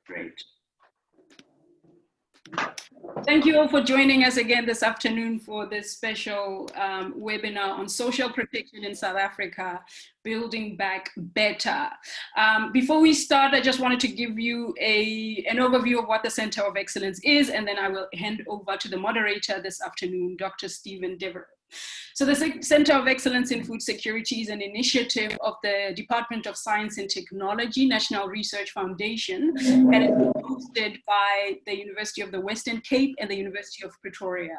Great. Thank you all for joining us again this afternoon for this special webinar on social protection in South Africa, Building Back Better. Before we start, I just wanted to give you an overview of what the Center of Excellence is, and then I will hand over to the moderator this afternoon, Dr. Stephen Devereux. So the Center of Excellence in Food Security is an initiative of the Department of Science and Technology, National Research Foundation, and it's hosted by the University of the Western Cape and the University of Pretoria.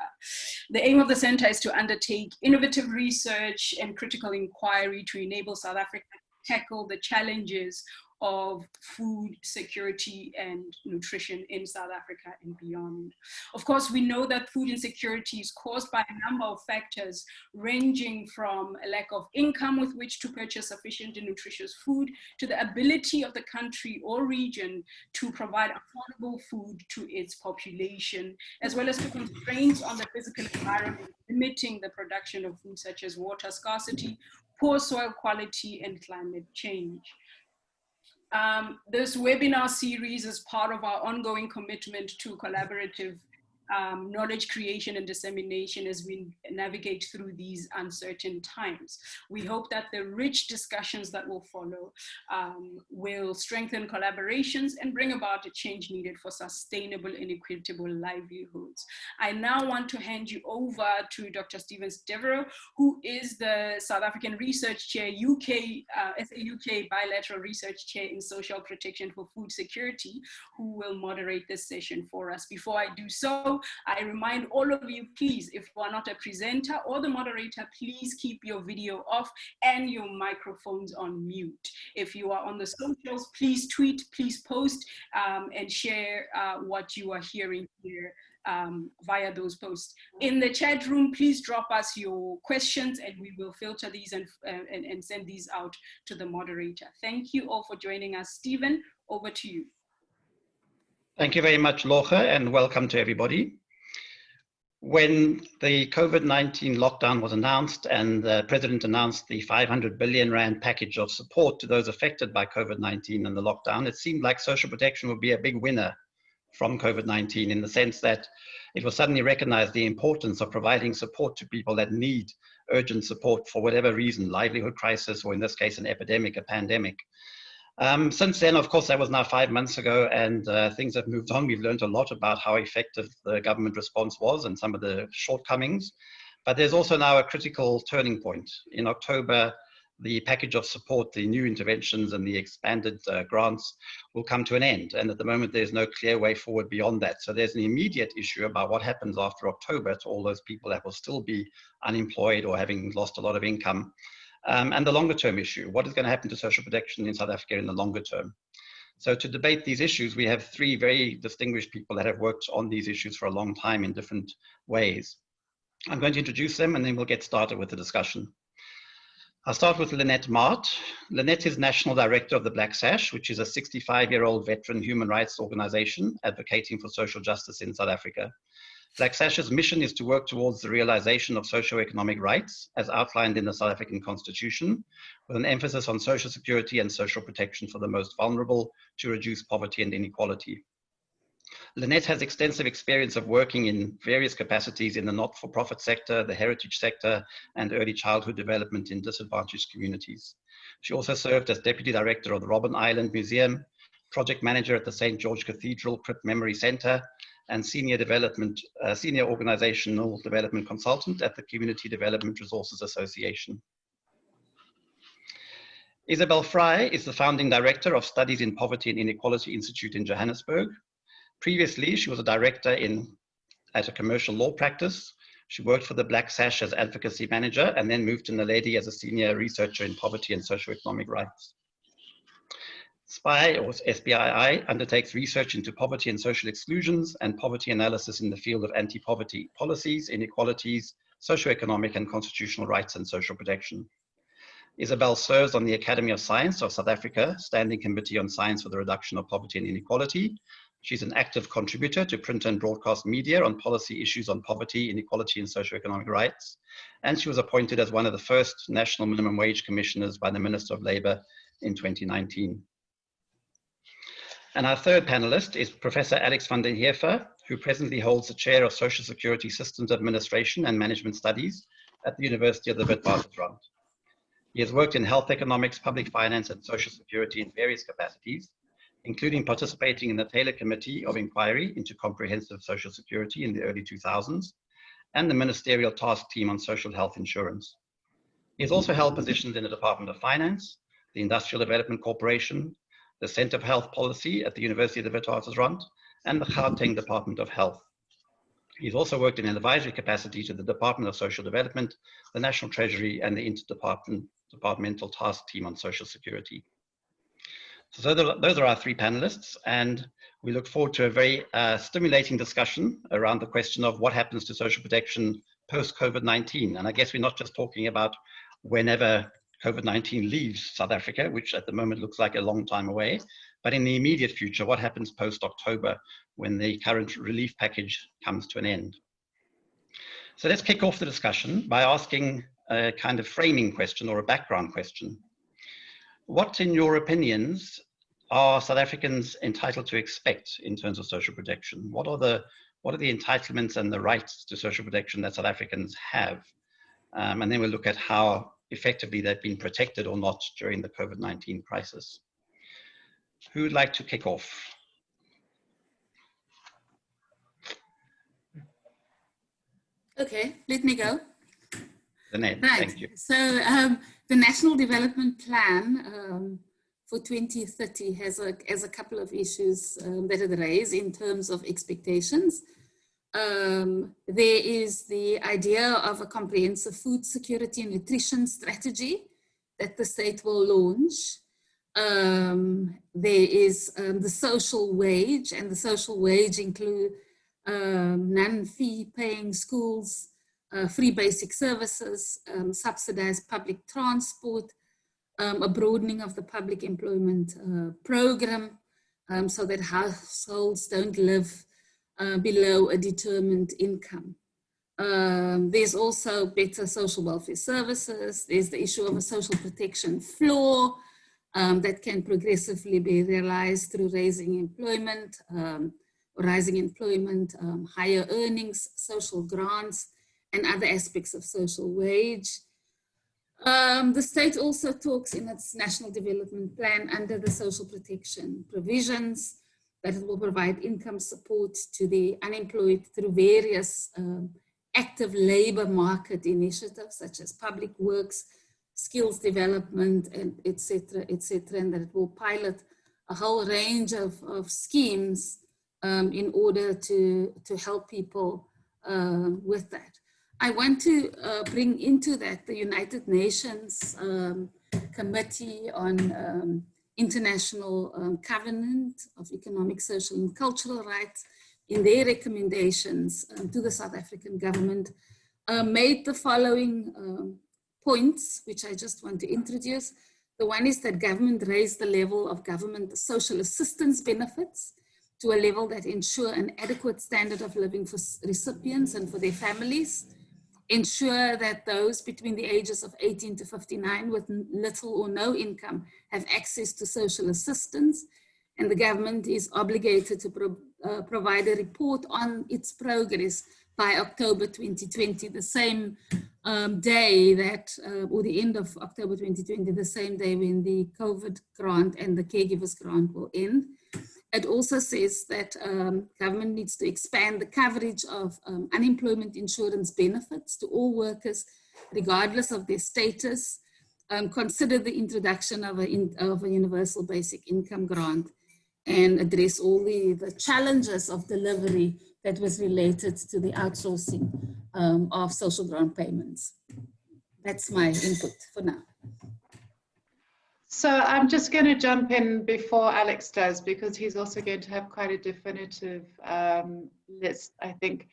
The aim of the center is to undertake innovative research and critical inquiry to enable South Africa to tackle the challenges of food security and nutrition in South Africa and beyond. Of course, we know that food insecurity is caused by a number of factors, ranging from a lack of income with which to purchase sufficient and nutritious food, to the ability of the country or region to provide affordable food to its population, as well as to constraints on the physical environment, limiting the production of food, such as water scarcity, poor soil quality, and climate change. This webinar series is part of our ongoing commitment to collaborative knowledge creation and dissemination as we navigate through these uncertain times. We hope that the rich discussions that will follow will strengthen collaborations and bring about a change needed for sustainable and equitable livelihoods. I now want to hand you over to Dr. Stephen Devereux, who is the South African Research Chair, SA-UK Bilateral Research Chair in Social Protection for Food Security, who will moderate this session for us. Before I do so, I remind all of you, please, if you are not a presenter or the moderator, please keep your video off and your microphones on mute. If you are on the socials, please tweet, please post, and share what you are hearing here via those posts. In the chat room, please drop us your questions and we will filter these and send these out to the moderator. Thank you all for joining us. Stephen, over to you. Thank you very much, Locha, and welcome to everybody. When the COVID-19 lockdown was announced and the President announced the 500 billion Rand package of support to those affected by COVID-19 and the lockdown, it seemed like social protection would be a big winner from COVID-19 in the sense that it will suddenly recognize the importance of providing support to people that need urgent support for whatever reason, livelihood crisis, or in this case, an epidemic, a pandemic. Since then, of course, that was now 5 months ago, and things have moved on. We've learned a lot about how effective the government response was and some of the shortcomings. But there's also now a critical turning point. In October, the package of support, the new interventions and the expanded grants will come to an end. And at the moment, there's no clear way forward beyond that. So there's an immediate issue about what happens after October to all those people that will still be unemployed or having lost a lot of income. And the longer term issue, what is going to happen to social protection in South Africa in the longer term? So to debate these issues, we have three very distinguished people that have worked on these issues for a long time in different ways. I'm going to introduce them and then we'll get started with the discussion. I'll start with Lynette Mart. Lynette is National Director of the Black Sash, which is a 65-year-old veteran human rights organization advocating for social justice in South Africa. Black Sash's mission is to work towards the realization of socio-economic rights as outlined in the South African Constitution, with an emphasis on social security and social protection for the most vulnerable to reduce poverty and inequality. Lynette has extensive experience of working in various capacities in the not-for-profit sector, the heritage sector, and early childhood development in disadvantaged communities. She also served as Deputy Director of the Robben Island Museum, Project Manager at the St. George Cathedral Crypt Memory Center, and Senior Organizational Development Consultant at the Community Development Resources Association. Isobel Frye is the Founding Director of Studies in Poverty and Inequality Institute in Johannesburg. Previously, she was a director at a commercial law practice. She worked for the Black Sash as advocacy manager and then moved to Naledi as a senior researcher in poverty and socioeconomic rights. SPII, or SPII, undertakes research into poverty and social exclusions and poverty analysis in the field of anti-poverty policies, inequalities, socioeconomic and constitutional rights and social protection. Isobel serves on the Academy of Science of South Africa, Standing Committee on Science for the Reduction of Poverty and Inequality. She's an active contributor to print and broadcast media on policy issues on poverty, inequality, and socioeconomic rights. And she was appointed as one of the first National Minimum Wage Commissioners by the Minister of Labour in 2019. And our third panelist is Professor Alex van der Heever, who presently holds the Chair of Social Security Systems Administration and Management Studies at the University of the Witwatersrand. He has worked in health economics, public finance, and social security in various capacities, including participating in the Taylor Committee of Inquiry into Comprehensive Social Security in the early 2000s, and the Ministerial Task Team on Social Health Insurance. He has also held positions in the Department of Finance, the Industrial Development Corporation, the Center for Health Policy at the University of the Witwatersrand, and the Gauteng Department of Health. He's also worked in an advisory capacity to the Department of Social Development, the National Treasury, and the Interdepartmental Task Team on Social Security. So those are our three panelists, and we look forward to a very stimulating discussion around the question of what happens to social protection post-COVID-19. And I guess we're not just talking about whenever COVID-19 leaves South Africa, which at the moment looks like a long time away, but in the immediate future, what happens post-October when the current relief package comes to an end? So let's kick off the discussion by asking a kind of framing question or a background question. What, in your opinions, are South Africans entitled to expect in terms of social protection? What are the entitlements and the rights to social protection that South Africans have? And then we'll look at how effectively they've been protected or not during the COVID-19 crisis. Who would like to kick off? Okay, let me go. Right. Thank you. So the National Development Plan for 2030 has a couple of issues that it raised in terms of expectations. There is the idea of a comprehensive food security and nutrition strategy that the state will launch. There is the social wage, and the social wage include non-fee paying schools, free basic services, subsidized public transport, a broadening of the public employment program so that households don't live below a determined income. There's also better social welfare services. There's the issue of a social protection floor that can progressively be realized through rising employment, higher earnings, social grants, and other aspects of social wage. The state also talks in its National Development Plan under the social protection provisions that it will provide income support to the unemployed through various active labor market initiatives such as public works, skills development, and et cetera, and that it will pilot a whole range of schemes in order to help people with that. I want to bring into that the United Nations Committee on International Covenant of Economic, Social and Cultural Rights in their recommendations to the South African government made the following points, which I just want to introduce. The one is that government raise the level of government social assistance benefits to a level that ensure an adequate standard of living for recipients and for their families. Ensure that those between the ages of 18 to 59 with little or no income have access to social assistance. And the government is obligated to provide a report on its progress by October 2020, the same day that, or the end of October 2020, the same day when the COVID grant and the caregivers grant will end. It also says that government needs to expand the coverage of unemployment insurance benefits to all workers, regardless of their status. Consider the introduction of a universal basic income grant and address all the challenges of delivery that was related to the outsourcing of social grant payments. That's my input for now. So I'm just going to jump in before Alex does, because he's also going to have quite a definitive list, I think.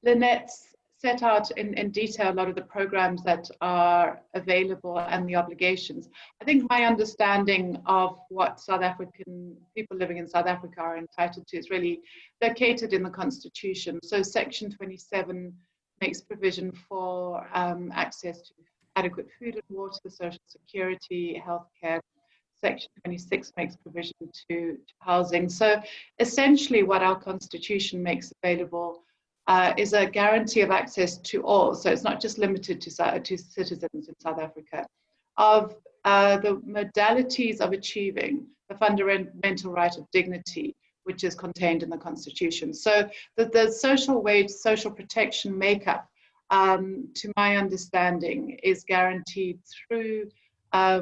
Lynette's set out in detail a lot of the programs that are available and the obligations. I think my understanding of what South African people living in South Africa are entitled to is really located in the Constitution. So Section 27 makes provision for access to adequate food and water, social security, healthcare. Section 26 makes provision to housing. So essentially what our constitution makes available is a guarantee of access to all. So it's not just limited to citizens in South Africa, of the modalities of achieving the fundamental right of dignity, which is contained in the Constitution. So the social wage, social protection makeup, to my understanding, is guaranteed through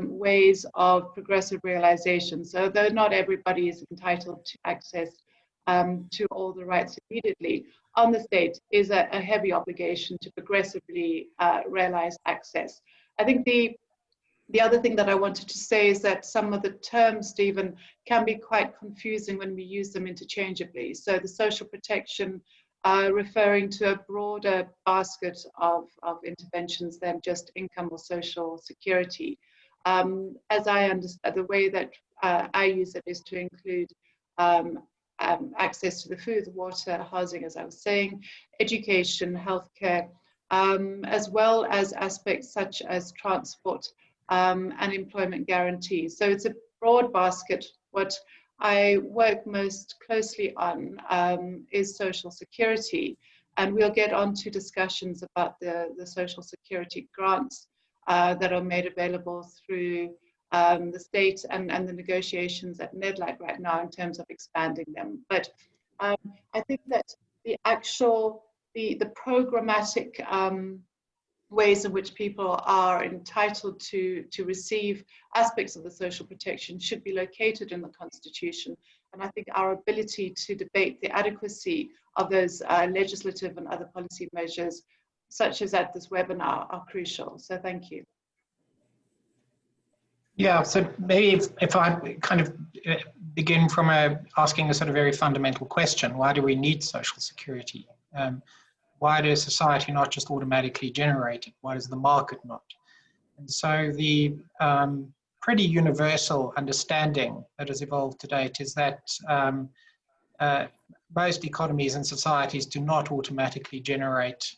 ways of progressive realization. So though not everybody is entitled to access to all the rights immediately, on the state is a heavy obligation to progressively realize access. I think the other thing that I wanted to say is that some of the terms, Stephen, can be quite confusing when we use them interchangeably. So the social protection referring to a broader basket of interventions than just income or social security. As I understand, the way that I use it is to include access to the food, water, housing, as I was saying, education, healthcare, as well as aspects such as transport and employment guarantees. So it's a broad basket. What I work most closely on is social security, and we'll get on to discussions about the social security grants that are made available through the state and the negotiations at NEDLAC right now in terms of expanding them. But I think that the programmatic ways in which people are entitled to receive aspects of the social protection should be located in the Constitution. And I think our ability to debate the adequacy of those legislative and other policy measures, such as at this webinar, are crucial. So thank you. Yeah, so maybe if I kind of begin from asking a sort of very fundamental question: why do we need social security? Why does society not just automatically generate it? Why does the market not? And so the pretty universal understanding that has evolved to date is that most economies and societies do not automatically generate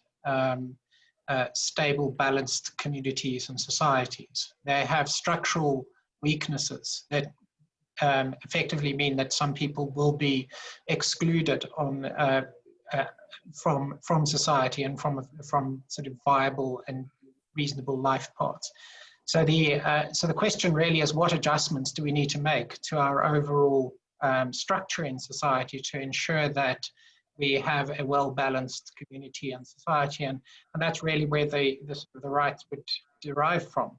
stable, balanced communities and societies. They have structural weaknesses that effectively mean that some people will be excluded on from society and from sort of viable and reasonable life paths. So the question really is, what adjustments do we need to make to our overall structure in society to ensure that we have a well-balanced community and society? And that's really where the rights would derive from,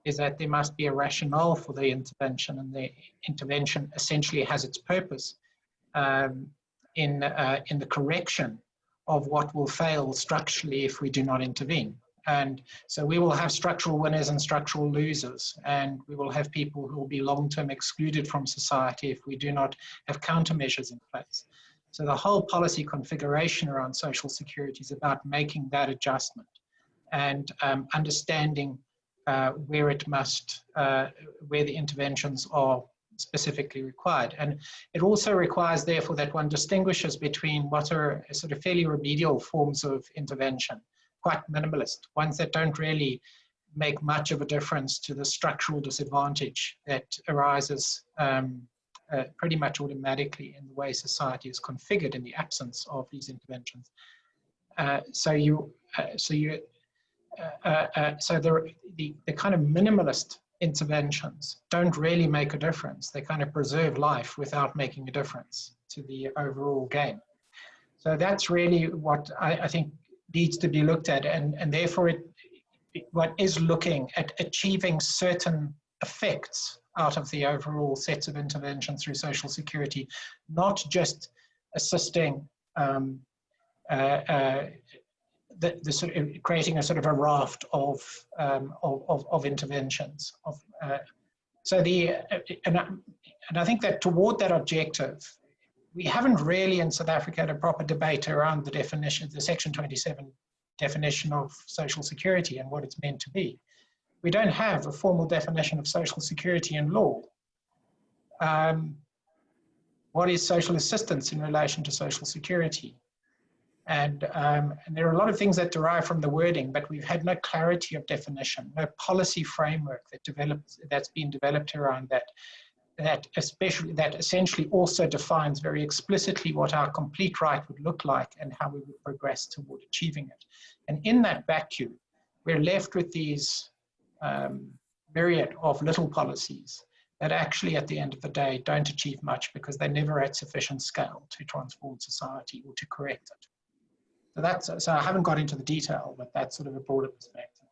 is that there must be a rationale for the intervention, and the intervention essentially has its purpose in the correction of what will fail structurally if we do not intervene. And so we will have structural winners and structural losers, and we will have people who will be long-term excluded from society if we do not have countermeasures in place. So the whole policy configuration around social security is about making that adjustment and understanding where the interventions are specifically required. And it also requires, therefore, that one distinguishes between what are sort of fairly remedial forms of intervention, quite minimalist, ones that don't really make much of a difference to the structural disadvantage that arises pretty much automatically in the way society is configured in the absence of these interventions. So the kind of minimalist interventions don't really make a difference. They kind of preserve life without making a difference to the overall game. So that's really what I think needs to be looked at, and therefore what is looking at achieving certain effects out of the overall sets of intervention through social security, not just assisting the sort of creating a sort of a raft of interventions. And I think that toward that objective, we haven't really in South Africa had a proper debate around the definition, the Section 27 definition of social security and what it's meant to be. We don't have a formal definition of social security in law. What is social assistance in relation to social security? And there are a lot of things that derive from the wording, but we've had no clarity of definition, no policy framework that's been developed around that essentially also defines very explicitly what our complete right would look like and how we would progress toward achieving it. And in that vacuum, we're left with these myriad of little policies that actually at the end of the day don't achieve much because they're never at sufficient scale to transform society or to correct it. So I haven't got into the detail, but that's sort of a broader perspective.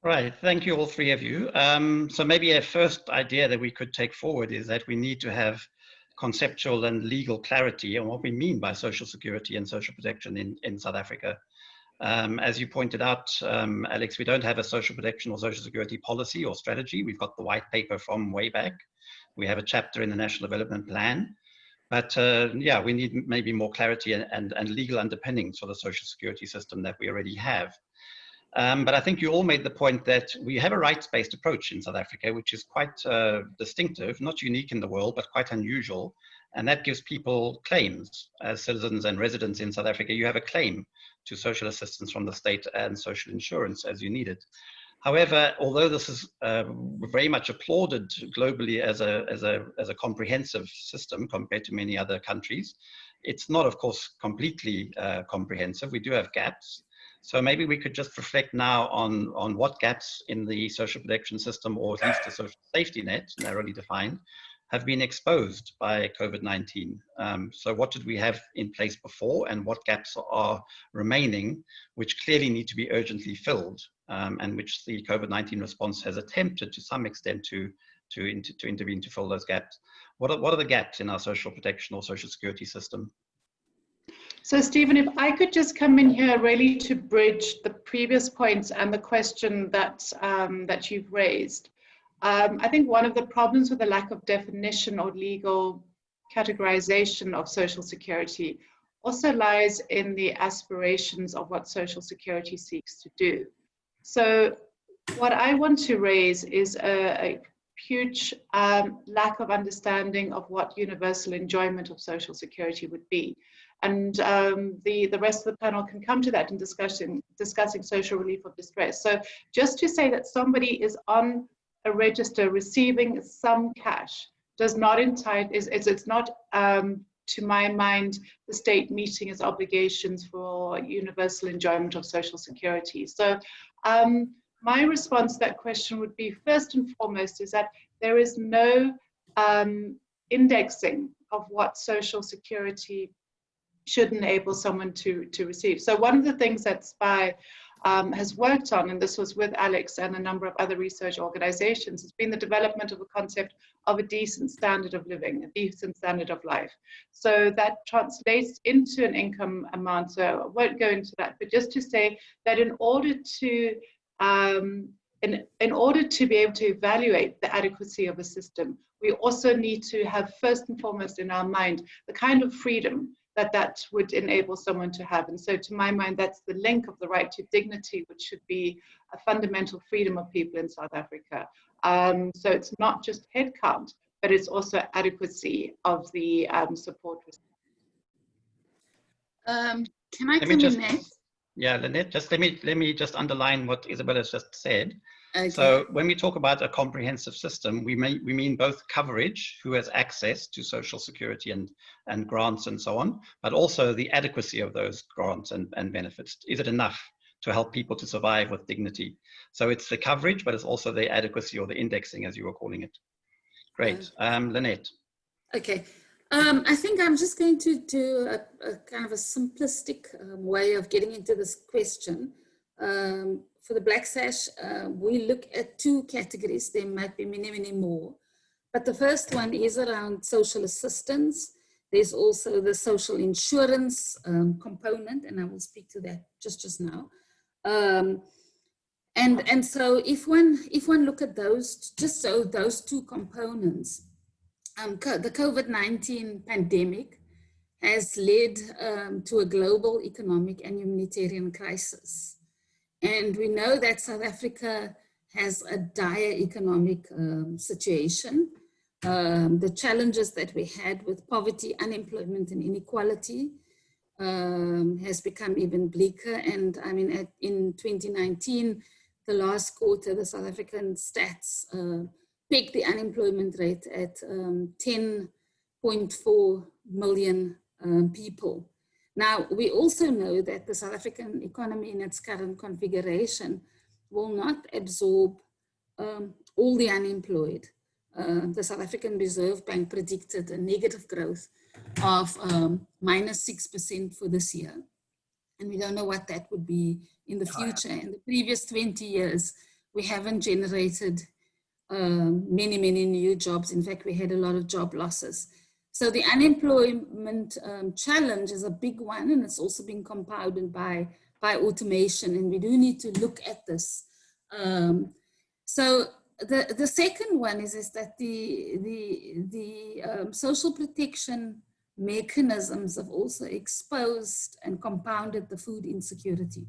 Right, thank you all three of you. So maybe a first idea that we could take forward is that we need to have conceptual and legal clarity on what we mean by social security and social protection in South Africa. As you pointed out, Alex, we don't have a social protection or social security policy or strategy. We've got the white paper from way back. We have a chapter in the National Development Plan. But yeah, we need maybe more clarity and legal underpinnings for the social security system that we already have. But I think you all made the point that we have a rights-based approach in South Africa, which is quite distinctive, not unique in the world, but quite unusual. And that gives people claims. As citizens and residents in South Africa, you have a claim to social assistance from the state and social insurance as you need it. However, although this is very much applauded globally as a comprehensive system compared to many other countries, it's not, of course, completely comprehensive. We do have gaps. So maybe we could just reflect now on what gaps in the social protection system, or at least the social safety net, narrowly defined, have been exposed by COVID-19. So what did we have in place before, and what gaps are remaining, which clearly need to be urgently filled, and which the COVID-19 response has attempted to some extent to intervene to fill those gaps. What are the gaps in our social protection or social security system? So Stephen, if I could just come in here really to bridge the previous points and the question that, that you've raised. I think one of the problems with the lack of definition or legal categorization of social security also lies in the aspirations of what social security seeks to do. So what I want to raise is a huge lack of understanding of what universal enjoyment of social security would be. And the rest of the panel can come to that in discussing social relief of distress. So just to say that somebody is on a register receiving some cash does not entitle, it's not, to my mind, the state meeting its obligations for universal enjoyment of social security. So my response to that question would be, first and foremost, is that there is no indexing of what social security should enable someone to receive. So one of the things that SPII has worked on, and this was with Alex and a number of other research organizations, has been the development of a concept of a decent standard of living, a decent standard of life. So that translates into an income amount. So I won't go into that, but just to say that in order to be able to evaluate the adequacy of a system, we also need to have first and foremost in our mind the kind of freedom that would enable someone to have. And so to my mind, that's the link of the right to dignity, which should be a fundamental freedom of people in South Africa. So it's not just headcount, but it's also adequacy of the support. Can I come in there? Yeah, Lynette, just let me just underline what Isobel has just said. Okay. So when we talk about a comprehensive system, we mean both coverage, who has access to social security and grants and so on, but also the adequacy of those grants and benefits. Is it enough to help people to survive with dignity? So it's the coverage, but it's also the adequacy, or the indexing, as you were calling it. Great. Lynette. Okay. I think I'm just going to do a kind of a simplistic way of getting into this question. For the Black Sash, we look at two categories. There might be many, many more. But the first one is around social assistance. There's also the social insurance component, and I will speak to that just now. And so if one look at those, just so those two components, the COVID-19 pandemic has led to a global economic and humanitarian crisis. And we know that South Africa has a dire economic situation. The challenges that we had with poverty, unemployment, and inequality has become even bleaker. And I mean, in 2019, the last quarter, the South African stats pegged the unemployment rate at 10.4 million people. Now, we also know that the South African economy in its current configuration will not absorb all the unemployed. The South African Reserve Bank predicted a negative growth of -6% for this year. And we don't know what that would be in the future. In the previous 20 years, we haven't generated many new jobs. In fact, we had a lot of job losses. So the unemployment challenge is a big one, and it's also been compounded by automation, and we do need to look at this. So the second one is that the social protection mechanisms have also exposed and compounded the food insecurity.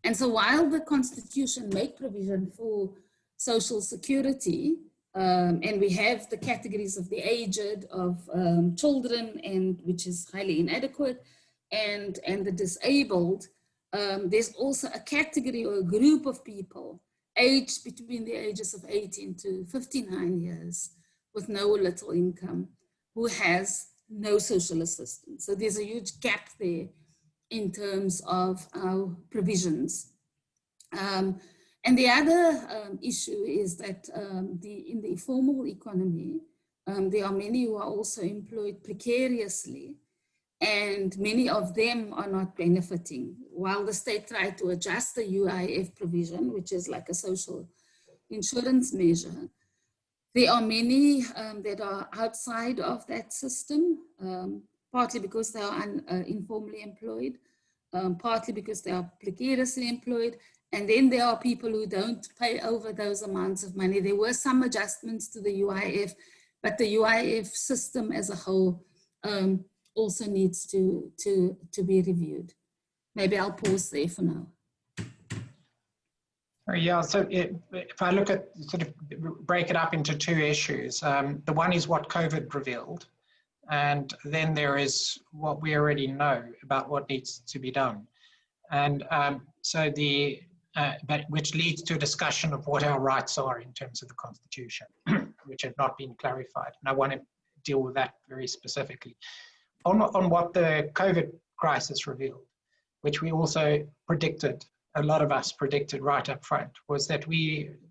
And so while the Constitution made provision for social security, and we have the categories of the aged, of children, and which is highly inadequate, and the disabled, there's also a category or a group of people aged between the ages of 18 to 59 years with no or little income, who has no social assistance. So there's a huge gap there in terms of our provisions. And the other issue is that in the informal economy, there are many who are also employed precariously, and many of them are not benefiting. While the state tried to adjust the UIF provision, which is like a social insurance measure, there are many that are outside of that system, partly because they are informally employed, partly because they are precariously employed, and then there are people who don't pay over those amounts of money. There were some adjustments to the UIF, but the UIF system as a whole also needs to be reviewed. Maybe I'll pause there for now. Yeah, so if I look at, sort of break it up into two issues, the one is what COVID revealed, and then there is what we already know about what needs to be done. And so which leads to a discussion of what our rights are in terms of the Constitution, which have not been clarified. And I want to deal with that very specifically. On what the COVID crisis revealed, which we also predicted, a lot of us predicted right up front, was that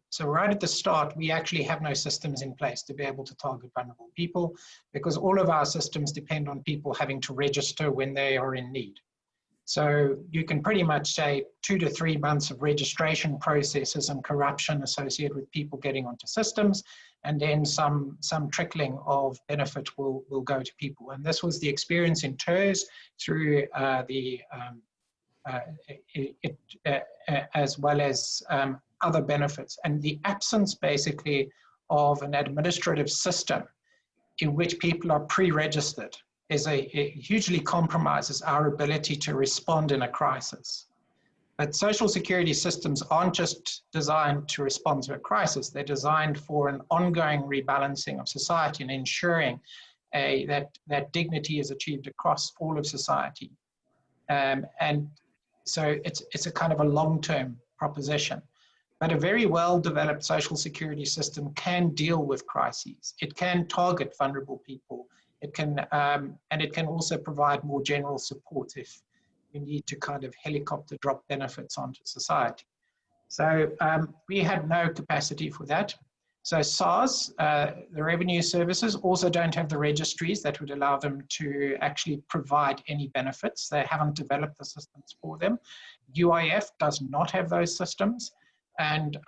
so right at the start, we actually have no systems in place to be able to target vulnerable people, because all of our systems depend on people having to register when they are in need. So you can pretty much say 2 to 3 months of registration processes and corruption associated with people getting onto systems, and then some trickling of benefit will go to people. And this was the experience in TERS through as well as other benefits. And the absence basically of an administrative system in which people are pre-registered it hugely compromises our ability to respond in a crisis. But social security systems aren't just designed to respond to a crisis, they're designed for an ongoing rebalancing of society and ensuring that dignity is achieved across all of society. And so it's a kind of a long-term proposition. But a very well-developed social security system can deal with crises. It can target vulnerable people. It can, and it can also provide more general support if you need to kind of helicopter drop benefits onto society. So we had no capacity for that. So SARS, the revenue services, also don't have the registries that would allow them to actually provide any benefits. They haven't developed the systems for them. UIF does not have those systems. And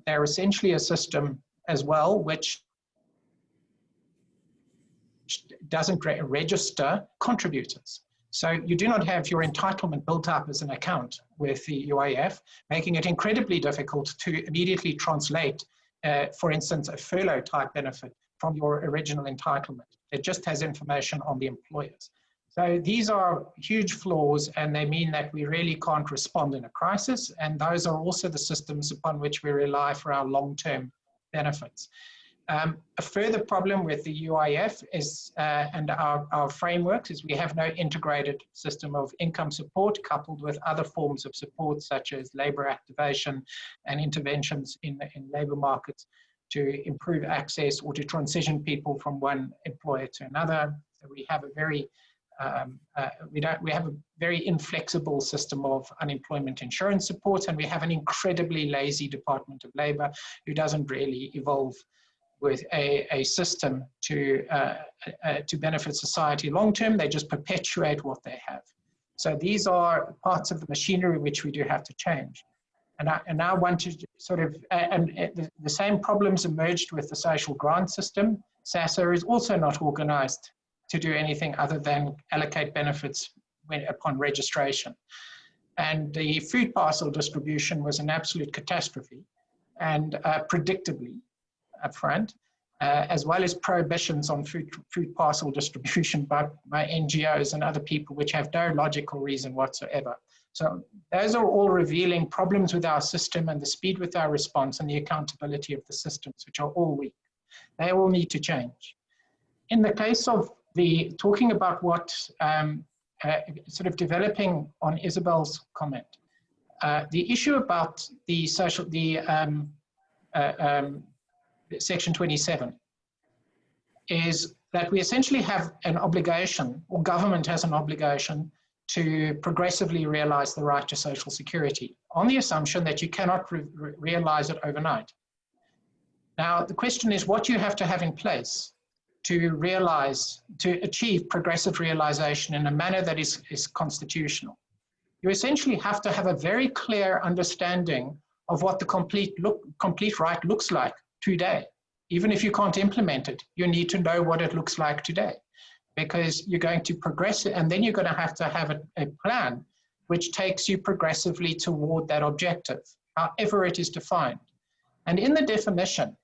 they're essentially a system as well, which doesn't register contributors. So you do not have your entitlement built up as an account with the UIF, making it incredibly difficult to immediately translate, for instance, a furlough type benefit from your original entitlement. It just has information on the employers. So these are huge flaws, and they mean that we really can't respond in a crisis. And those are also the systems upon which we rely for our long-term benefits. A further problem with the UIF is, and our frameworks, is we have no integrated system of income support coupled with other forms of support such as labour activation and interventions in labour markets to improve access or to transition people from one employer to another. So we have a very we have a very inflexible system of unemployment insurance support, and we have an incredibly lazy Department of Labour who doesn't really evolve with a system to benefit society long term. They just perpetuate what they have. So these are parts of the machinery which we do have to change. And I want to sort of, the same problems emerged with the social grant system. SASSA is also not organized to do anything other than allocate benefits upon registration. And the food parcel distribution was an absolute catastrophe, and predictably upfront, as well as prohibitions on food parcel distribution by NGOs and other people, which have no logical reason whatsoever. So those are all revealing problems with our system and the speed with our response and the accountability of the systems, which are all weak. They all need to change. In the case of talking about what, sort of developing on Isobel's comment, the issue about the Section 27 is that we essentially have an obligation, or government has an obligation, to progressively realize the right to social security on the assumption that you cannot realize it overnight. Now, the question is what you have to have in place to achieve progressive realization in a manner that is constitutional. You essentially have to have a very clear understanding of what the complete right looks like today. Even if you can't implement it, you need to know what it looks like today, because you're going to progress it, and then you're going to have a plan which takes you progressively toward that objective, however it is defined. And in the definition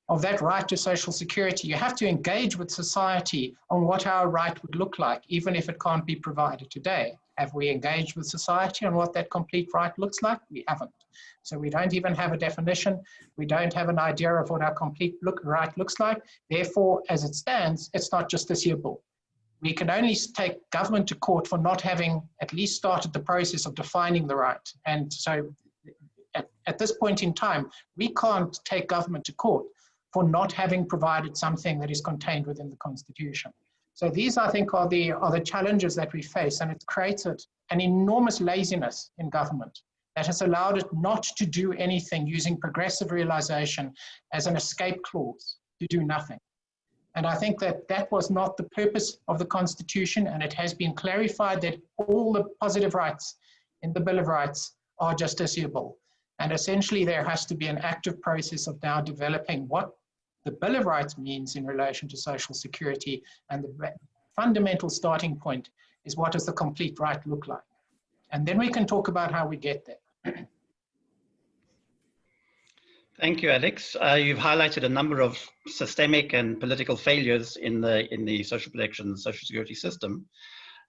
of that right to social security, you have to engage with society on what our right would look like, even if it can't be provided today. Have we engaged with society on what that complete right looks like? We haven't. So we don't even have a definition. We don't have an idea of what our complete right looks like. Therefore, as it stands, it's not justiciable. We can only take government to court for not having at least started the process of defining the right. And so at this point in time, we can't take government to court for not having provided something that is contained within the Constitution. So these, I think, are the challenges that we face, and it's created an enormous laziness in government that has allowed it not to do anything using progressive realization as an escape clause to do nothing. And I think that that was not the purpose of the Constitution, and it has been clarified that all the positive rights in the Bill of Rights are justiciable. And essentially there has to be an active process of now developing what the Bill of Rights means in relation to social security, and the fundamental starting point is what does the complete right look like? And then we can talk about how we get there. Thank you, Alex. You've highlighted a number of systemic and political failures in the social protection, social security system.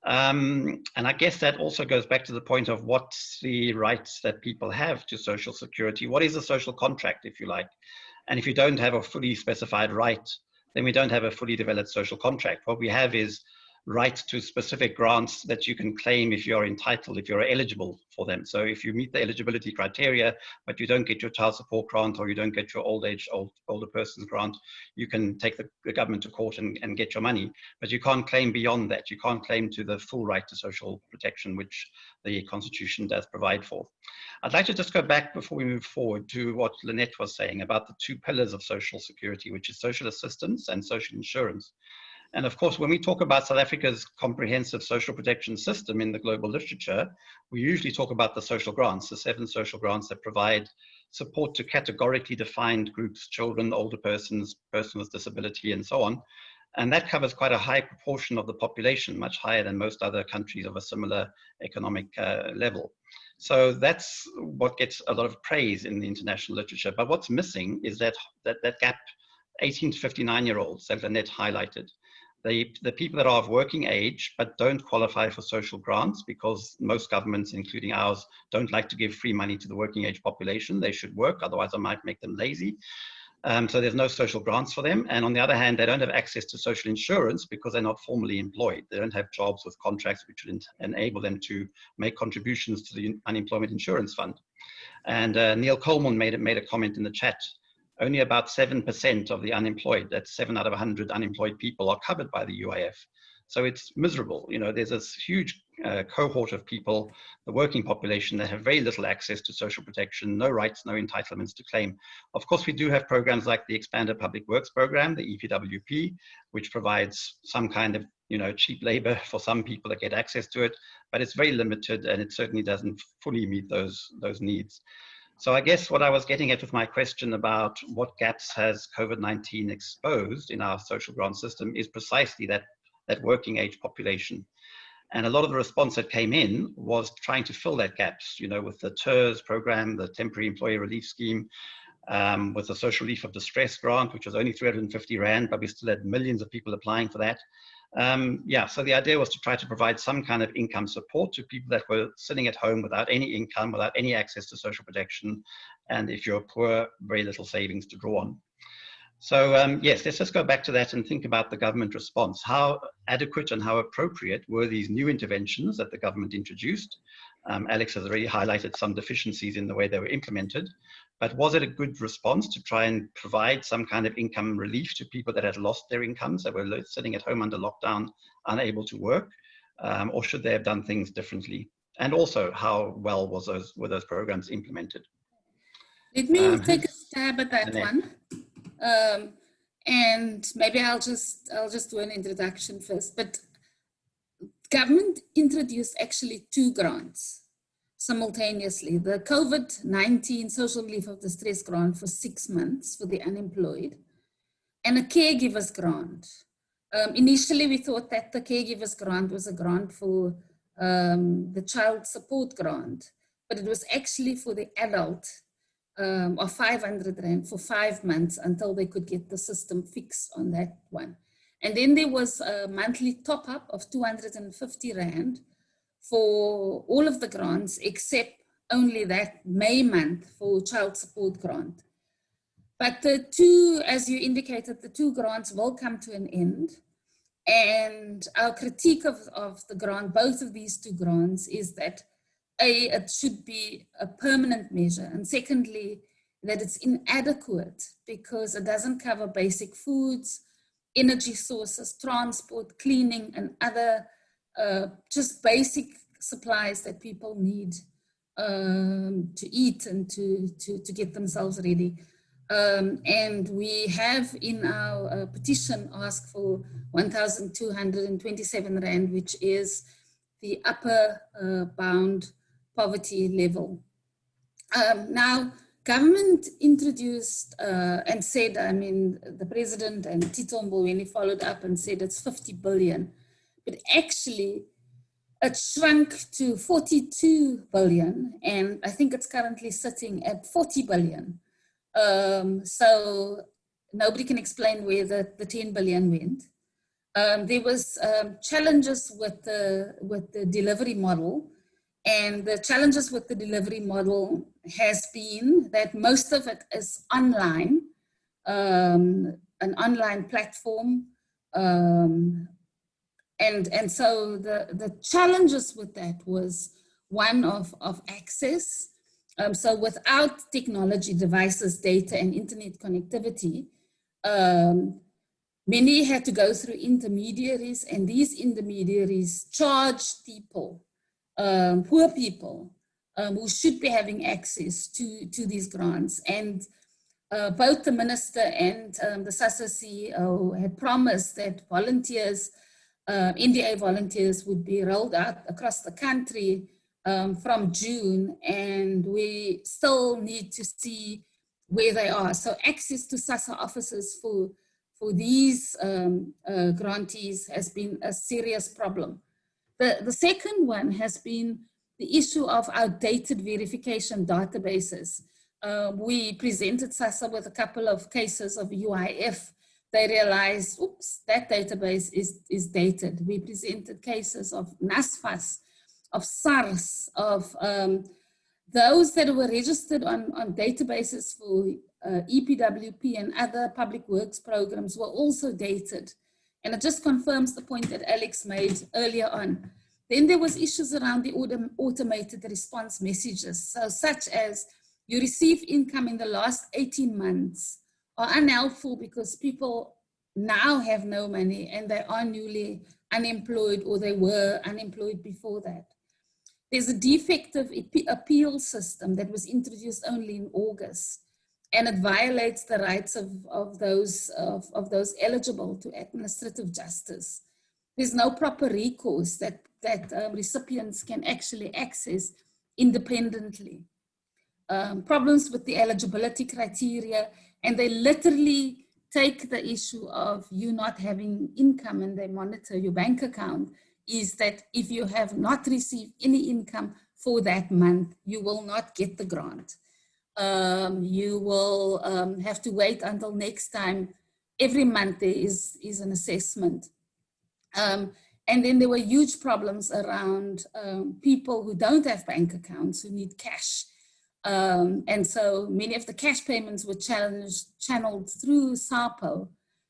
And I guess that also goes back to the point of what's the rights that people have to social security. What is a social contract, if you like? And if you don't have a fully specified right, then we don't have a fully developed social contract. What we have is rights to specific grants that you can claim if you're entitled, if you're eligible for them. So if you meet the eligibility criteria, but you don't get your child support grant, or you don't get your older person's grant, you can take the government to court and get your money. But you can't claim beyond that. You can't claim to the full right to social protection, which the Constitution does provide for. I'd like to just go back before we move forward to what Lynette was saying about the two pillars of social security, which is social assistance and social insurance. And of course, when we talk about South Africa's comprehensive social protection system in the global literature, we usually talk about the social grants, the 7 social grants that provide support to categorically defined groups, children, older persons, persons with disability, and so on. And that covers quite a high proportion of the population, much higher than most other countries of a similar economic level. So that's what gets a lot of praise in the international literature. But what's missing is that gap, 18 to 59-year-olds that Lynette highlighted. The people that are of working age but don't qualify for social grants, because most governments, including ours, don't like to give free money to the working age population. They should work, otherwise I might make them lazy. So there's no social grants for them. And on the other hand, they don't have access to social insurance because they're not formally employed. They don't have jobs with contracts which would enable them to make contributions to the unemployment insurance fund. And Neil Coleman made a comment in the chat. Only about 7% of the unemployed, that's 7 out of 100 unemployed people, are covered by the UIF. So it's miserable. You know, there's this huge cohort of people, the working population, that have very little access to social protection, no rights, no entitlements to claim. Of course, we do have programs like the Expanded Public Works Program, the EPWP, which provides some kind of, you know, cheap labor for some people that get access to it, but it's very limited and it certainly doesn't fully meet those needs. So I guess what I was getting at with my question about what gaps has COVID-19 exposed in our social grant system is precisely that working age population. And a lot of the response that came in was trying to fill that gaps, you know, with the TERS program, the Temporary Employee Relief Scheme, with the Social Relief of Distress grant, which was only 350 Rand, but we still had millions of people applying for that. So the idea was to try to provide some kind of income support to people that were sitting at home without any income, without any access to social protection. And if you're poor, very little savings to draw on. So yes, let's just go back to that and think about the government response. How adequate and how appropriate were these new interventions that the government introduced? Alex has already highlighted some deficiencies in the way they were implemented, but was it a good response to try and provide some kind of income relief to people that had lost their incomes, that were sitting at home under lockdown, unable to work, or should they have done things differently? And also, how well were those programs implemented? Let me take a stab at that Annette. one. And maybe I'll just do an introduction first. But government introduced actually 2 grants simultaneously. The COVID-19 Social Relief of Distress grant for 6 months for the unemployed, and a caregivers grant. Initially, we thought that the caregivers grant was a grant for the child support grant, but it was actually for the adult of 500 Rand for 5 months until they could get the system fixed on that one. And then there was a monthly top up of 250 Rand for all of the grants, except only that May month for child support grant. But the 2, as you indicated, the 2 grants will come to an end. And our critique of the grant, both of these 2 grants, is that A, it should be a permanent measure, and secondly, that it's inadequate because it doesn't cover basic foods, energy sources, transport, cleaning, and other just basic supplies that people need to eat and to get themselves ready. And we have in our petition asked for 1,227 Rand, which is the upper bound poverty level. Now, government introduced and said, I mean, the president and Tito Mboweni followed up and said it's 50 billion, but actually it shrunk to 42 billion, and I think it's currently sitting at 40 billion. So nobody can explain where the 10 billion went. There was challenges with the delivery model. And the challenges with the delivery model has been that most of it is online, an online platform. And so the challenges with that was one of access. So without technology, devices, data, and internet connectivity, many had to go through intermediaries, and these intermediaries charged people, poor people who should be having access to these grants. And both the minister and the SASSA CEO had promised that volunteers, NDA volunteers, would be rolled out across the country from June, and we still need to see where they are. So access to SASSA offices for these grantees has been a serious problem. The second one has been the issue of outdated verification databases. We presented SASSA with a couple of cases of UIF. They realized, oops, that database is dated. We presented cases of NASFAS, of SARS, of Those that were registered on databases for EPWP and other public works programs were also dated. And it just confirms the point that Alex made earlier on. Then there was issues around the automated response messages. So such as you receive income in the last 18 months are unhelpful because people now have no money and they are newly unemployed or they were unemployed before that. There's a defective appeal system that was introduced only in August, and it violates the rights of those eligible to administrative justice. There's no proper recourse that recipients can actually access independently. Problems with the eligibility criteria, and they literally take the issue of you not having income and they monitor your bank account, is that if you have not received any income for that month, you will not get the grant. You will have to wait until next time. Every month there is an assessment. And then there were huge problems around people who don't have bank accounts, who need cash. And so many of the cash payments were channeled through SAPO,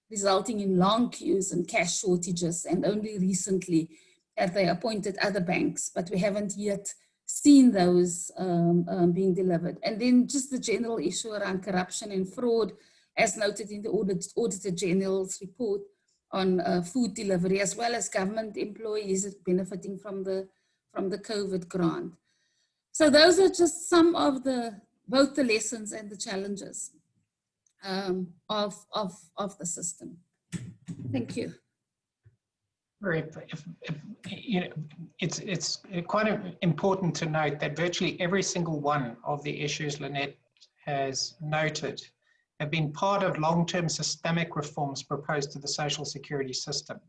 resulting in long queues and cash shortages. And only recently have they appointed other banks, but we haven't yet seen those being delivered. And then just the general issue around corruption and fraud, as noted in the Auditor General's report on food delivery, as well as government employees benefiting from the COVID grant. So those are just some of both the lessons and the challenges of the system. Thank you. You know, it's quite important to note that virtually every single one of the issues Lynette has noted have been part of long-term systemic reforms proposed to the social security system.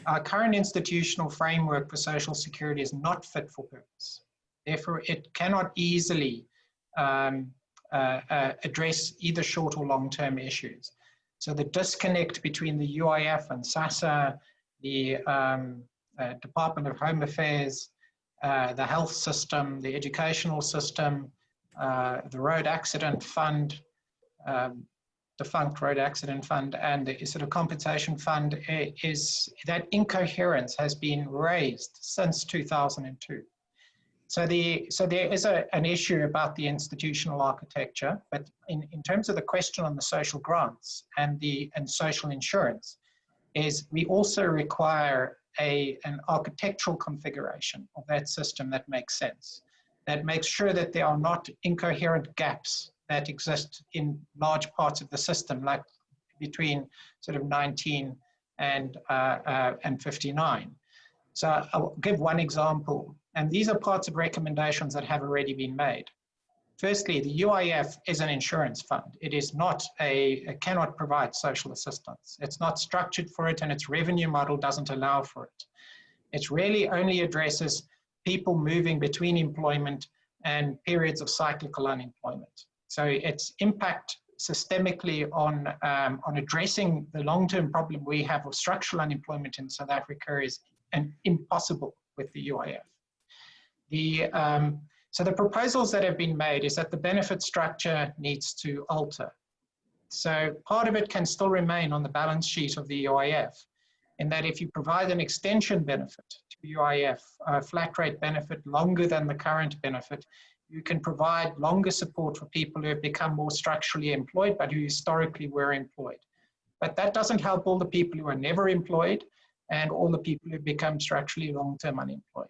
Our current institutional framework for social security is not fit for purpose. Therefore, it cannot easily address either short or long-term issues. So the disconnect between the UIF and SASSA, the Department of Home Affairs, the health system, the educational system, the road accident fund, defunct road accident fund, and the sort of compensation fund, is that incoherence has been raised since 2002. So there is an issue about the institutional architecture, but in terms of the question on the social grants and social insurance, is we also require an architectural configuration of that system that makes sense, that makes sure that there are not incoherent gaps that exist in large parts of the system, like between sort of 19 and 59. So I'll give one example, and these are parts of recommendations that have already been made. Firstly, the UIF is an insurance fund. It is not it cannot provide social assistance. It's not structured for it, and its revenue model doesn't allow for it. It really only addresses people moving between employment and periods of cyclical unemployment. So its impact systemically on addressing the long-term problem we have of structural unemployment in South Africa is impossible with the UIF. So the proposals that have been made is that the benefit structure needs to alter. So part of it can still remain on the balance sheet of the UIF, in that if you provide an extension benefit to UIF, a flat rate benefit longer than the current benefit, you can provide longer support for people who have become more structurally employed, but who historically were employed. But that doesn't help all the people who are never employed and all the people who become structurally long-term unemployed.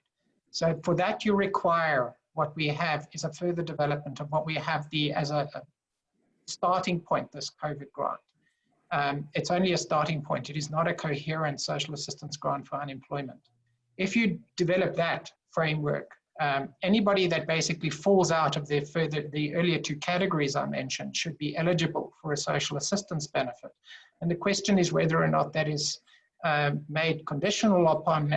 So for that, you require, what we have is a further development of what we have as a starting point, this COVID grant. It's only a starting point. It is not a coherent social assistance grant for unemployment. If you develop that framework, anybody that basically falls out of the earlier two categories I mentioned should be eligible for a social assistance benefit. And the question is whether or not that is made conditional upon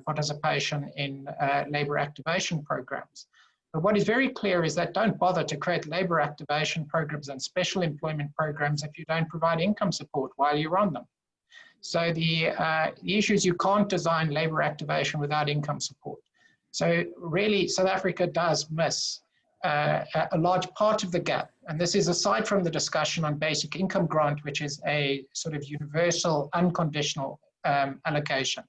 participation in labor activation programs. But what is very clear is that don't bother to create labor activation programs and special employment programs if you don't provide income support while you're on them. So the issue is you can't design labor activation without income support. So really, South Africa does miss a large part of the gap, and this is aside from the discussion on basic income grant, which is a sort of universal, unconditional allocation,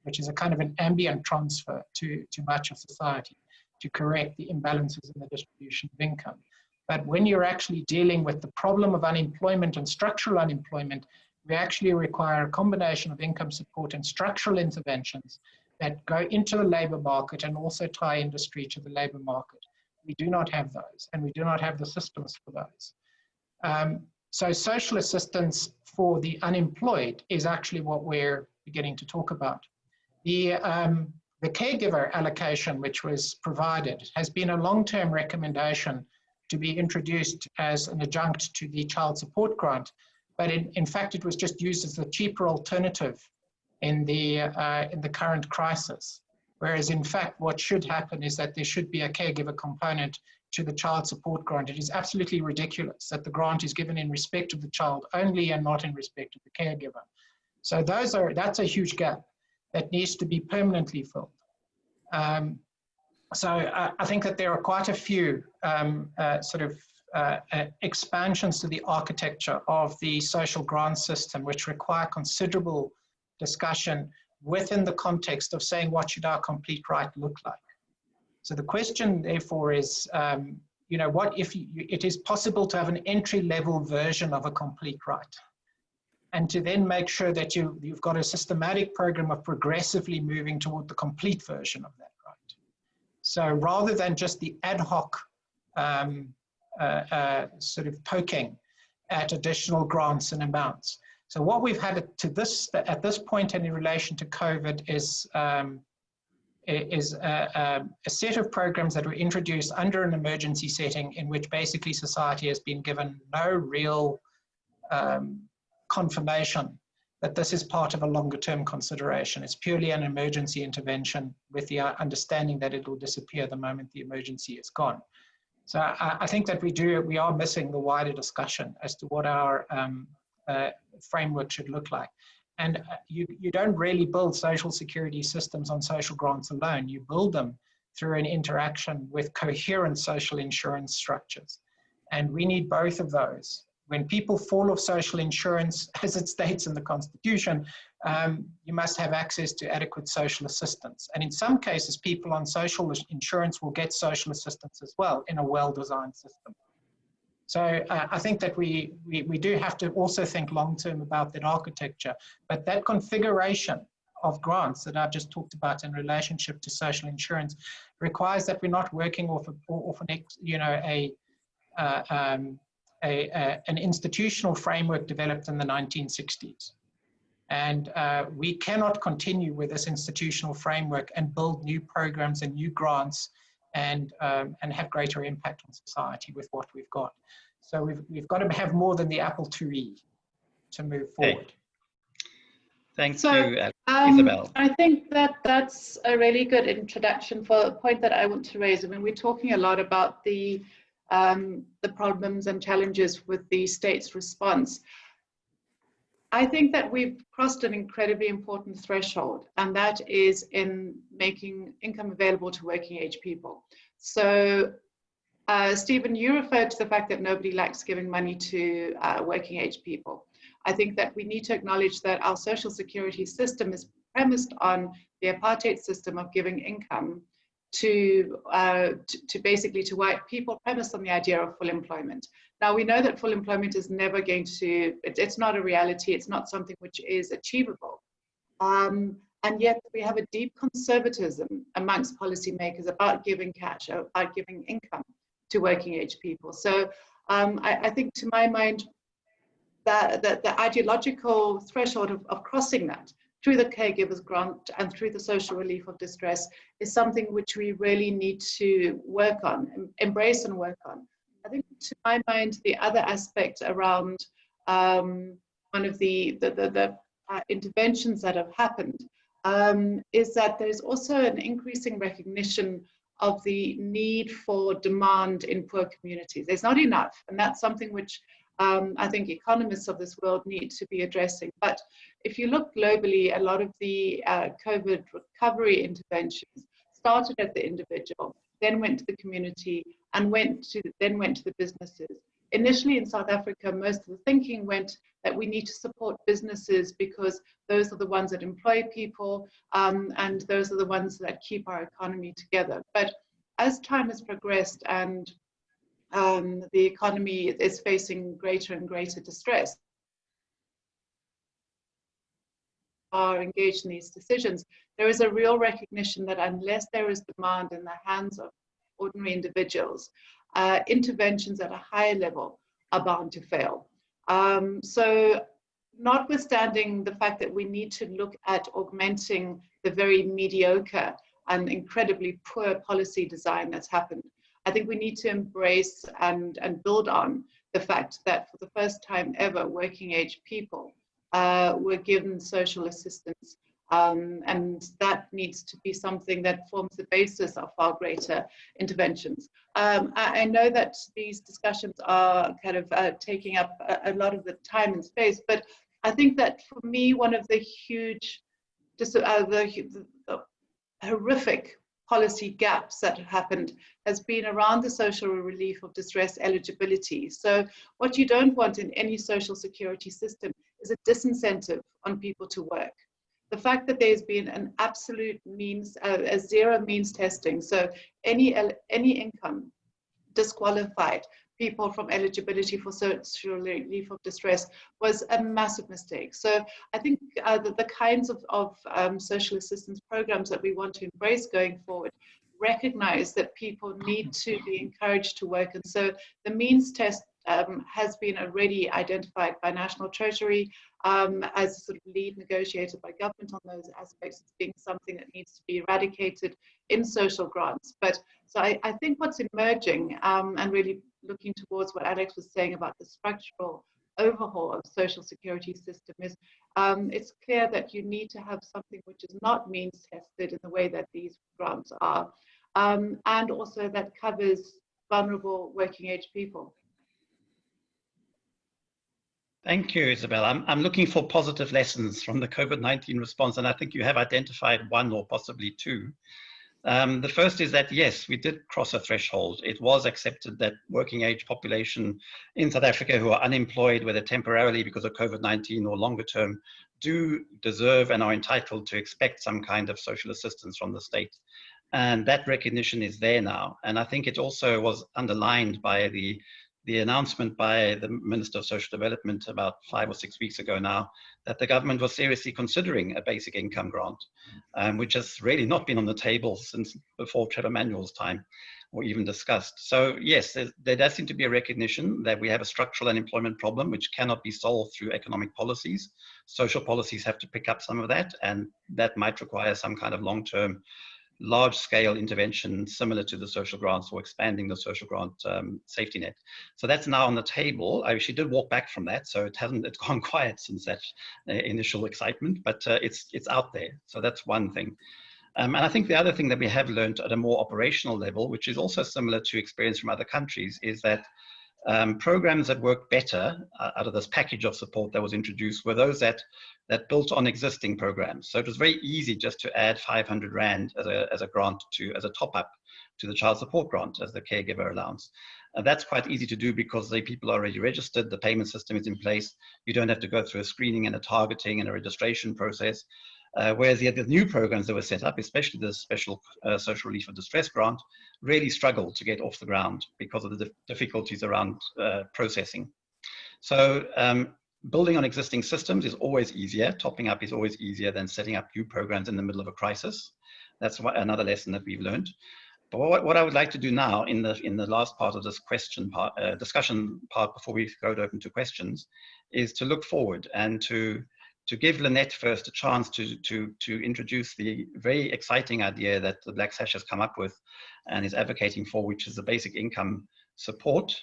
which is a kind of an ambient transfer to much of society to correct the imbalances in the distribution of income. But when you're actually dealing with the problem of unemployment and structural unemployment, we actually require a combination of income support and structural interventions that go into the labor market and also tie industry to the labor market. We do not have those, and we do not have the systems for those. So social assistance for the unemployed is actually what we're beginning to talk about. The caregiver allocation, which was provided, has been a long-term recommendation to be introduced as an adjunct to the child support grant, but in fact it was just used as a cheaper alternative in the current crisis. Whereas in fact, what should happen is that there should be a caregiver component to the child support grant. It is absolutely ridiculous that the grant is given in respect of the child only and not in respect of the caregiver. So that's a huge gap that needs to be permanently filled. So I think that there are quite a few expansions to the architecture of the social grant system, which require considerable discussion within the context of saying, what should our complete right look like? So the question, therefore, is, what if it is possible to have an entry-level version of a complete right, and to then make sure that you've got a systematic program of progressively moving toward the complete version of that right. So rather than just the ad hoc sort of poking at additional grants and amounts. So what we've had at this point and in relation to COVID is a set of programs that were introduced under an emergency setting in which basically society has been given no real confirmation that this is part of a longer term consideration. It's purely an emergency intervention with the understanding that it will disappear the moment the emergency is gone. So I think that we are missing the wider discussion as to what our framework should look like. And you don't really build social security systems on social grants alone. You build them through an interaction with coherent social insurance structures. And we need both of those. When people fall off social insurance, as it states in the Constitution, you must have access to adequate social assistance. And in some cases, people on social insurance will get social assistance as well in a well-designed system. So I think that we do have to also think long-term about that architecture, but that configuration of grants that I've just talked about in relationship to social insurance requires that we're not working off an institutional framework developed in the 1960s. And we cannot continue with this institutional framework and build new programs and new grants and have greater impact on society with what we've got. So we've got to have more than the Apple IIe to move forward. Thank you, Isobel. I think that that's a really good introduction for a point that I want to raise. I mean, we're talking a lot about the problems and challenges with the state's response. I think that we've crossed an incredibly important threshold, and that is in making income available to working age people. So, Stephen, you referred to the fact that nobody likes giving money to working age people. I think that we need to acknowledge that our social security system is premised on the apartheid system of giving income to basically to white people, premised on the idea of full employment. Now, we know that full employment is never going to, it's not a reality, it's not something which is achievable. And yet we have a deep conservatism amongst policymakers about giving cash, about giving income to working age people. So I think, to my mind, that the ideological threshold of crossing that through the caregivers grant and through the social relief of distress is something which we really need to work on, embrace and work on. I think, to my mind, the other aspect around one of the interventions that have happened is that there's also an increasing recognition of the need for demand in poor communities. There's not enough, and that's something which I think economists of this world need to be addressing. But if you look globally, a lot of the COVID recovery interventions started at the individual, then went to the community, and then went to the businesses. Initially in South Africa, most of the thinking went that we need to support businesses because those are the ones that employ people, and those are the ones that keep our economy together. But as time has progressed and the economy is facing greater and greater distress, are engaged in these decisions, there is a real recognition that unless there is demand in the hands of ordinary individuals, interventions at a higher level are bound to fail. So notwithstanding the fact that we need to look at augmenting the very mediocre and incredibly poor policy design that's happened, I think we need to embrace and build on the fact that for the first time ever, working age people were given social assistance, and that needs to be something that forms the basis of far greater interventions. I know that these discussions are kind of taking up a lot of the time and space, but I think that for me, one of the huge, the horrific policy gaps that have happened has been around the social relief of distress eligibility. So what you don't want in any social security system is a disincentive on people to work. The fact that there's been an absolute means, a zero means testing, so any income disqualified people from eligibility for social relief of distress was a massive mistake. So I think the kinds of social assistance programs that we want to embrace going forward recognize that people need to be encouraged to work. And so the means test has been already identified by National Treasury as a sort of lead negotiated by government on those aspects as being something that needs to be eradicated in social grants. But so I think what's emerging and really looking towards what Alex was saying about the structural overhaul of social security system is it's clear that you need to have something which is not means tested in the way that these grants are, and also that covers vulnerable working age people. Thank you, Isobel. I'm looking for positive lessons from the COVID-19 response, and I think you have identified one or possibly two. The first is that, yes, we did cross a threshold. It was accepted that working age population in South Africa who are unemployed, whether temporarily because of COVID-19 or longer term, do deserve and are entitled to expect some kind of social assistance from the state. And that recognition is there now. And I think it also was underlined by the announcement by the Minister of Social Development about 5 or 6 weeks ago now, that the government was seriously considering a basic income grant, which has really not been on the table since before Trevor Manuel's time, or even discussed. So yes, there does seem to be a recognition that we have a structural unemployment problem, which cannot be solved through economic policies. Social policies have to pick up some of that, and that might require some kind of long-term large-scale intervention similar to the social grants or expanding the social grant safety net. So that's now on the table. I actually did walk back from that, so it's gone quiet since that initial excitement, but it's out there. So that's one thing. And I think the other thing that we have learned at a more operational level, which is also similar to experience from other countries, is that programs that work better out of this package of support that was introduced were those that built on existing programs. So it was very easy just to add 500 Rand as a grant as a top up to the child support grant as the caregiver allowance. That's quite easy to do because the people are already registered, the payment system is in place. You don't have to go through a screening and a targeting and a registration process. Whereas the new programs that were set up, especially the special social relief of distress grant, really struggled to get off the ground because of the difficulties around processing. So building on existing systems is always easier. Topping up is always easier than setting up new programs in the middle of a crisis. That's another lesson that we've learned. But what I would like to do now in the last part of this discussion part before we go open to questions is to look forward and to give Lynette first a chance to introduce the very exciting idea that the Black Sash has come up with and is advocating for, which is the basic income support,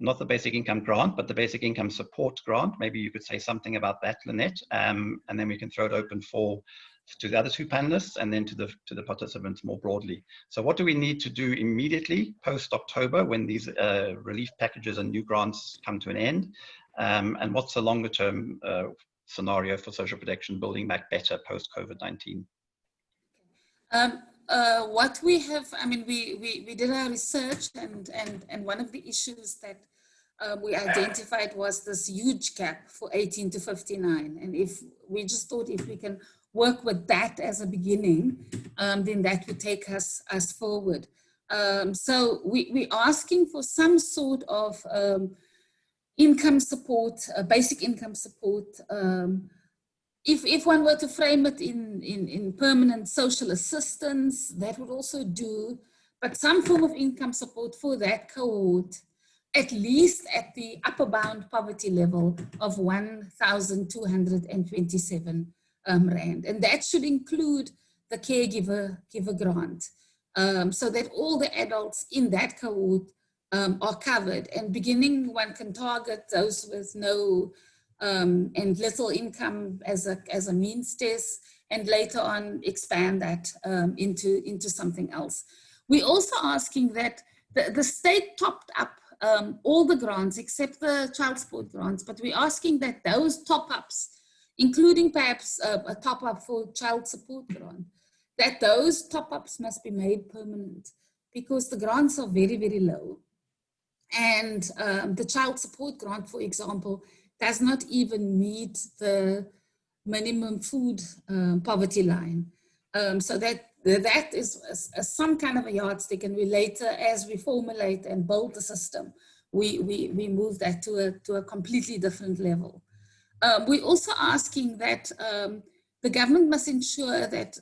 not the basic income grant, but the basic income support grant. Maybe you could say something about that, Lynette, and then we can throw it open to the other two panelists and then to the participants more broadly. So what do we need to do immediately post-October when these relief packages and new grants come to an end? And what's the longer term scenario for social protection building back better post-COVID-19? what we have, I mean, we did our research, and one of the issues that we identified was this huge gap for 18 to 59. And if we just thought if we can work with that as a beginning, then that would take us forward. So we're asking for some sort of income support, basic income support. If one were to frame it in permanent social assistance, that would also do, but some form of income support for that cohort, at least at the upper bound poverty level of 1,227 Rand. And that should include the caregiver grant, so that all the adults in that cohort are covered. And beginning, one can target those with no and little income as a means test, and later on expand that into something else. We're also asking that the state topped up all the grants except the child support grants, but we're asking that those top-ups, including perhaps a top-up for child support grant, that those top-ups must be made permanent, because the grants are very, very low. And the child support grant, for example, does not even meet the minimum food poverty line. So that is some kind of a yardstick, and we later, as we formulate and build the system, we move that to a completely different level. We're also asking that the government must ensure that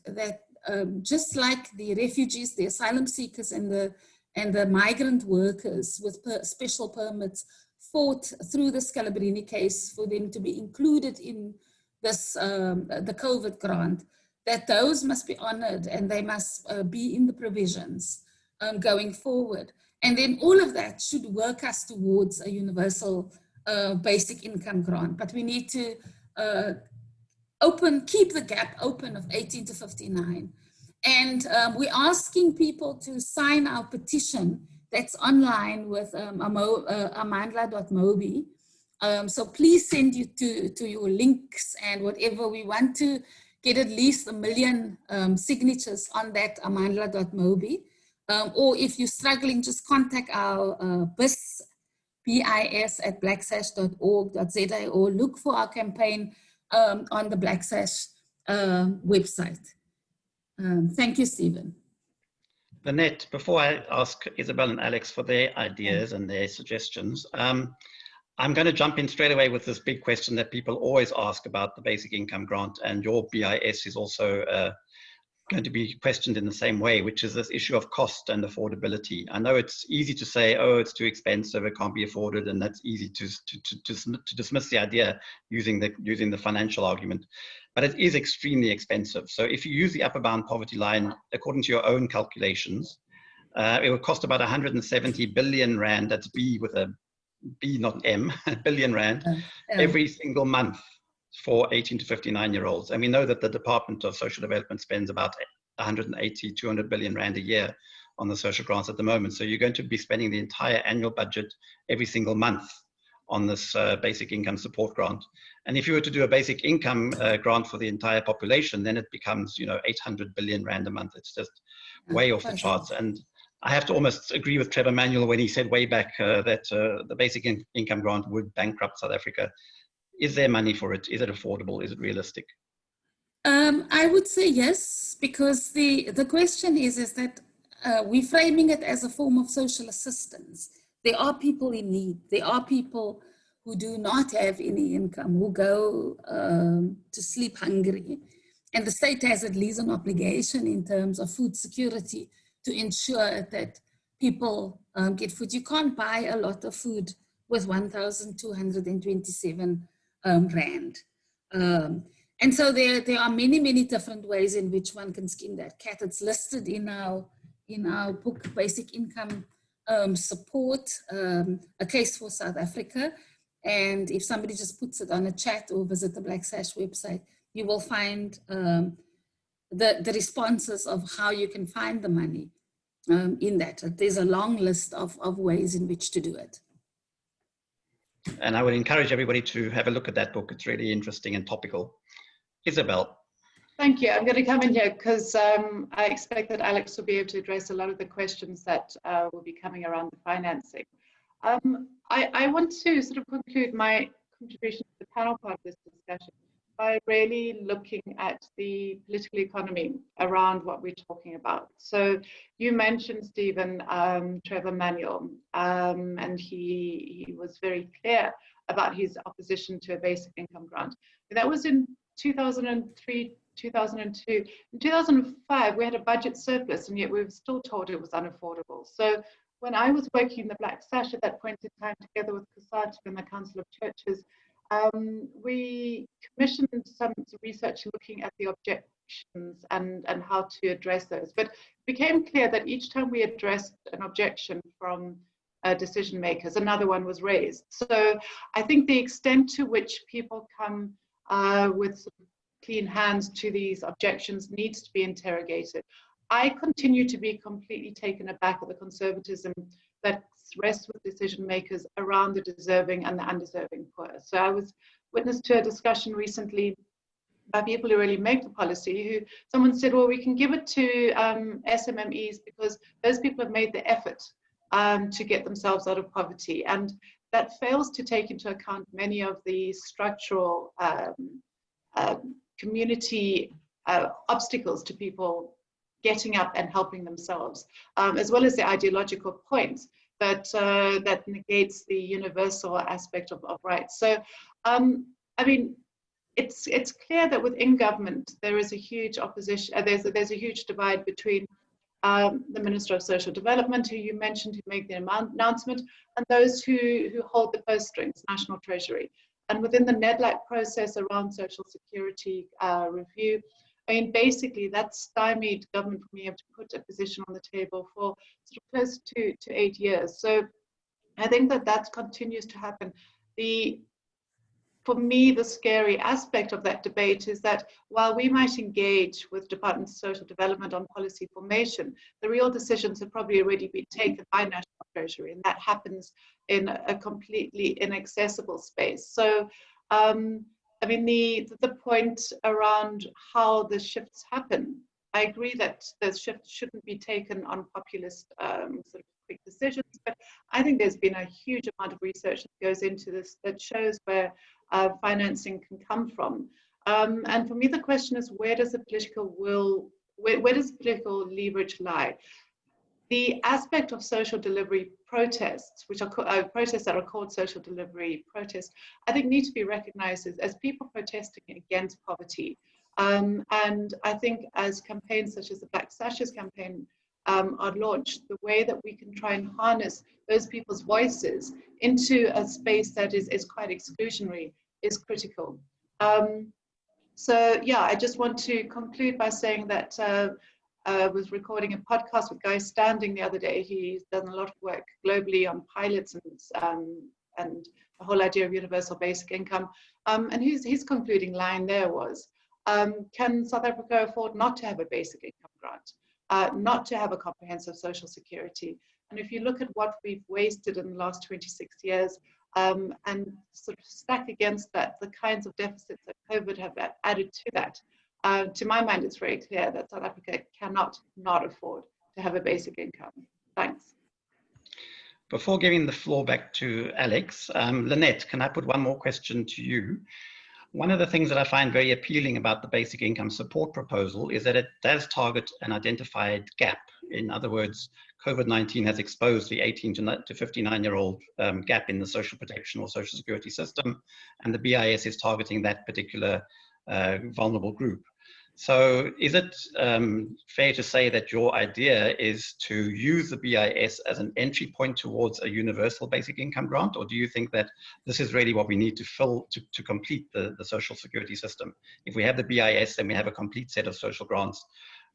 just like the refugees, the asylum seekers, and the migrant workers with special permits fought through the Scalabrini case for them to be included in this the COVID grant, that those must be honored and they must be in the provisions going forward. And then all of that should work us towards a universal basic income grant. But we need to keep the gap open of 18 to 59. And we're asking people to sign our petition that's online with amandla.mobi. So please send you to your links and whatever. We want to get at least 1 million signatures on that amandla.mobi. Or if you're struggling, just contact our BIS at blacksash.org.za, or look for our campaign on the Black Sash website. Thank you, Stephen. Lynette, before I ask Isobel and Alex for their ideas and their suggestions, I'm going to jump in straight away with this big question that people always ask about the basic income grant, and your BIS is also going to be questioned in the same way, which is this issue of cost and affordability. I know it's easy to say, oh, it's too expensive, it can't be afforded, and that's easy to dismiss the idea using the financial argument. But it is extremely expensive. So if you use the upper bound poverty line, according to your own calculations, it would cost about 170 billion Rand, that's B with a B, not M, billion Rand, every single month for 18 to 59-year-olds. And we know that the Department of Social Development spends about 180, 200 billion Rand a year on the social grants at the moment. So you're going to be spending the entire annual budget every single month on this basic income support grant. And if you were to do a basic income grant for the entire population, then it becomes, 800 billion Rand a month. It's just way off the charts. And I have to almost agree with Trevor Manuel when he said way back that the basic income grant would bankrupt South Africa. Is there money for it? Is it affordable? Is it realistic? I would say yes, because the question is that we're framing it as a form of social assistance. There are people in need. There are people who do not have any income, who go to sleep hungry. And the state has at least an obligation in terms of food security to ensure that people get food. You can't buy a lot of food with 1,227 Rand. And so there are many, many different ways in which one can skin that cat. It's listed in our book, Basic Income Support, A Case for South Africa. And if somebody just puts it on a chat or visit the Black Sash website, you will find the responses of how you can find the money in that. There's a long list of ways in which to do it. And I would encourage everybody to have a look at that book. It's really interesting and topical. Isobel. Thank you. I'm going to come in here because I expect that Alex will be able to address a lot of the questions that will be coming around the financing. I want to sort of conclude my contribution to the panel part of this discussion by really looking at the political economy around what we're talking about. So you mentioned, Stephen, Trevor Manuel, and he was very clear about his opposition to a basic income grant. That was in 2003, 2002. In 2005, we had a budget surplus, and yet we were still told it was unaffordable. So when I was working in the Black Sash at that point in time, together with COSATU and the Council of Churches, we commissioned some research looking at the objections and how to address those. But it became clear that each time we addressed an objection from decision makers, another one was raised. So I think the extent to which people come with clean hands to these objections needs to be interrogated. I continue to be completely taken aback at the conservatism that rests with decision makers around the deserving and the undeserving poor. So I was witness to a discussion recently by people who really make the policy, who someone said, well, we can give it to SMMEs because those people have made the effort to get themselves out of poverty. And that fails to take into account many of the structural community obstacles to people getting up and helping themselves, as well as the ideological points that that negates the universal aspect of rights. So, I mean, it's clear that within government there is a huge opposition. There's a huge divide between the Minister of Social Development, who you mentioned, who made the announcement, and those who hold the purse strings, National Treasury. And within the NEDLAC process around Social Security review, I mean, basically that stymied government from being able to put a position on the table for sort of close to 8 years. So I think that continues to happen. For me, the scary aspect of that debate is that while we might engage with Department of Social Development on policy formation, the real decisions have probably already been taken by National Treasury, and that happens in a completely inaccessible space. So, I mean, the point around how the shifts happen, I agree that the shift shouldn't be taken on populist sort of quick decisions, but I think there's been a huge amount of research that goes into this that shows where financing can come from. And for me, the question is, where does the political will, where does political leverage lie? The aspect of social delivery protests, which are protests that are called social delivery protests, I think need to be recognized as people protesting against poverty. And I think as campaigns such as the Black Sashes campaign are launched, the way that we can try and harness those people's voices into a space that is quite exclusionary is critical. So yeah, I just want to conclude by saying that I was recording a podcast with Guy Standing the other day. He's done a lot of work globally on pilots and the whole idea of universal basic income. And his concluding line there was, can South Africa afford not to have a basic income grant, not to have a comprehensive social security? And if you look at what we've wasted in the last 26 years, and sort of stack against that the kinds of deficits that COVID have added to that, to my mind, it's very clear that South Africa cannot not afford to have a basic income. Thanks. Before giving the floor back to Alex, Lynette, can I put one more question to you? One of the things that I find very appealing about the basic income support proposal is that it does target an identified gap. In other words, COVID-19 has exposed the 18 to 59-year-old gap in the social protection or social security system, and the BIS is targeting that particular vulnerable group. So is it fair to say that your idea is to use the BIS as an entry point towards a universal basic income grant, or do you think that this is really what we need to fill to complete the social security system? If we have the BIS, then we have a complete set of social grants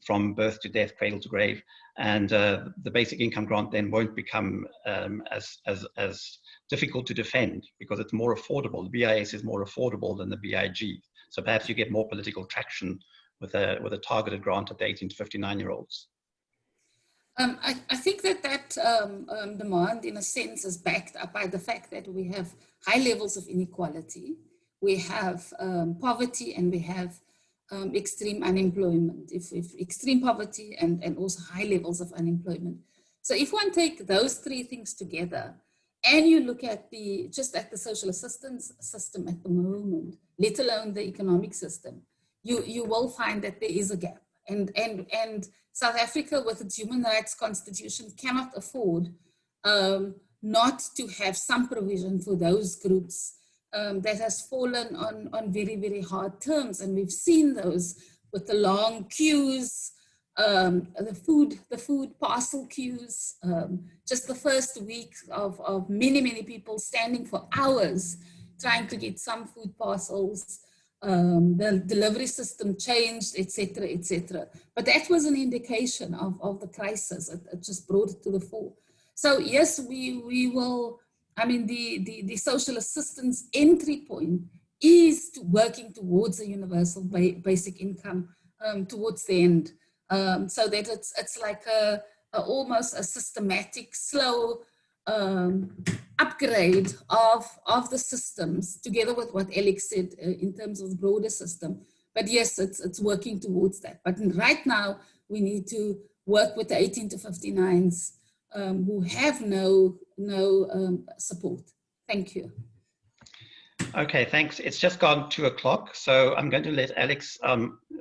from birth to death, cradle to grave, and the basic income grant then won't become as difficult to defend because it's more affordable. The BIS is more affordable than the BIG. So perhaps you get more political traction with a targeted grant at the 18 to 59-year-olds. I think that demand, in a sense, is backed up by the fact that we have high levels of inequality, we have poverty, and we have extreme unemployment, if extreme poverty and also high levels of unemployment. So if one take those three things together, and you look at just at the social assistance system at the moment, let alone the economic system, you will find that there is a gap. And South Africa, with its human rights constitution, cannot afford not to have some provision for those groups that has fallen on very, very hard terms. And we've seen those with the long queues, the food parcel queues, just the first week of many, many people standing for hours trying to get some food parcels. The delivery system changed, etc., etc. But that was an indication of the crisis. It just brought it to the fore. So yes, we will, I mean, the social assistance entry point is working towards a universal basic income towards the end. So that it's like almost a systematic, slow upgrade of the systems, together with what Alex said in terms of the broader system. But yes, it's working towards that. But right now, we need to work with the 18 to 59s who have no support. Thank you. Okay, thanks. It's just gone 2 o'clock, so I'm going to let Alex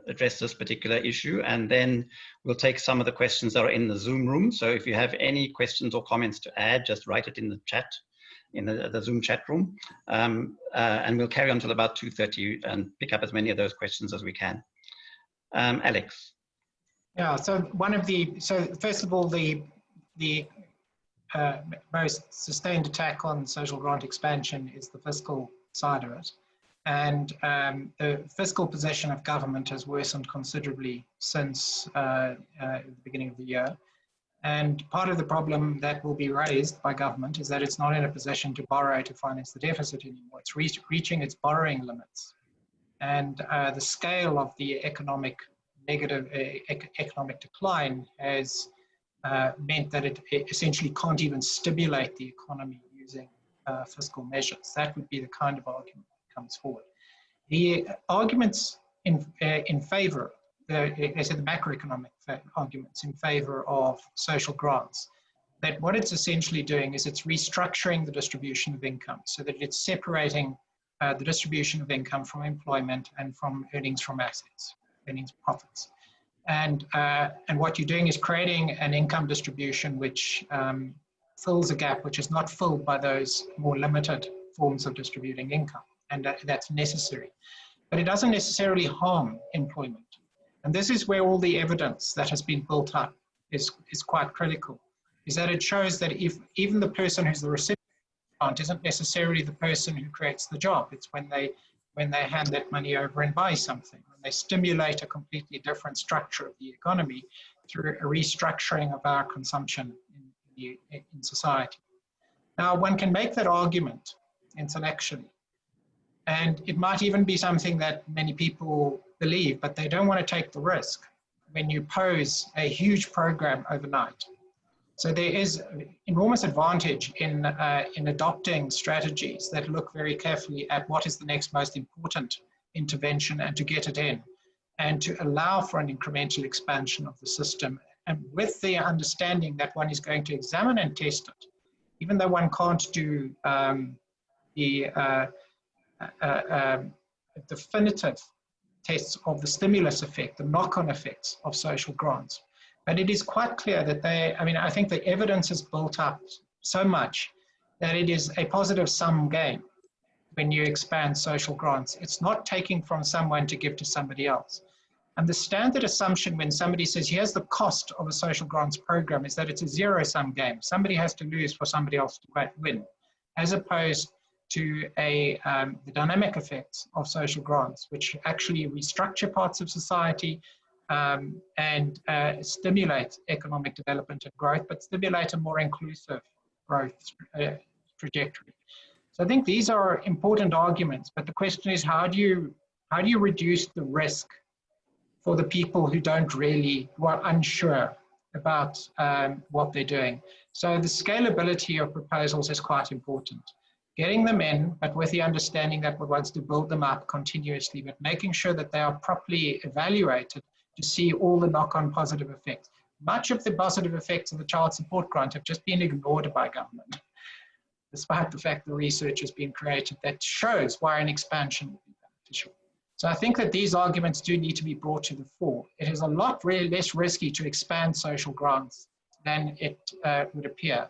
address this particular issue, and then we'll take some of the questions that are in the Zoom room. So if you have any questions or comments to add, just write it in the chat, in the Zoom chat room, and we'll carry on till about 2:30 and pick up as many of those questions as we can. Alex. Yeah, so first of all, the most sustained attack on social grant expansion is the fiscal side of it. And the fiscal position of government has worsened considerably since the beginning of the year. And part of the problem that will be raised by government is that it's not in a position to borrow to finance the deficit anymore. It's reaching its borrowing limits. And the scale of the economic decline has meant that it essentially can't even stimulate the economy using fiscal measures. That would be the kind of argument that comes forward. The arguments in favor, they said the macroeconomic arguments in favor of social grants, that what it's essentially doing is it's restructuring the distribution of income so that it's separating the distribution of income from employment and from earnings from assets, earnings profits. And what you're doing is creating an income distribution which fills a gap which is not filled by those more limited forms of distributing income, and that's necessary. But it doesn't necessarily harm employment. And this is where all the evidence that has been built up is quite critical, is that it shows that if even the person who's the recipient isn't necessarily the person who creates the job. It's when they hand that money over and buy something, when they stimulate a completely different structure of the economy through a restructuring of our consumption in society. Now, one can make that argument intellectually, and it might even be something that many people believe, but they don't want to take the risk when you pose a huge program overnight. So there is enormous advantage in adopting strategies that look very carefully at what is the next most important intervention and to get it in, and to allow for an incremental expansion of the system, and with the understanding that one is going to examine and test it, even though one can't do the definitive tests of the stimulus effect, the knock-on effects of social grants. But it is quite clear that I think the evidence is built up so much that it is a positive sum game when you expand social grants. It's not taking from someone to give to somebody else. And the standard assumption when somebody says, here's the cost of a social grants program, is that it's a zero-sum game. Somebody has to lose for somebody else to win, as opposed to the dynamic effects of social grants, which actually restructure parts of society, and stimulate economic development and growth, but stimulate a more inclusive growth trajectory. So I think these are important arguments, but the question is, how do you reduce the risk for the people who are unsure about what they're doing? So the scalability of proposals is quite important. getting them in, but with the understanding that one wants to build them up continuously, but making sure that they are properly evaluated to see all the knock-on positive effects. Much of the positive effects of the child support grant have just been ignored by government, despite the fact the research has been created that shows why an expansion would be beneficial. So I think that these arguments do need to be brought to the fore. It is a lot really less risky to expand social grants than it would appear.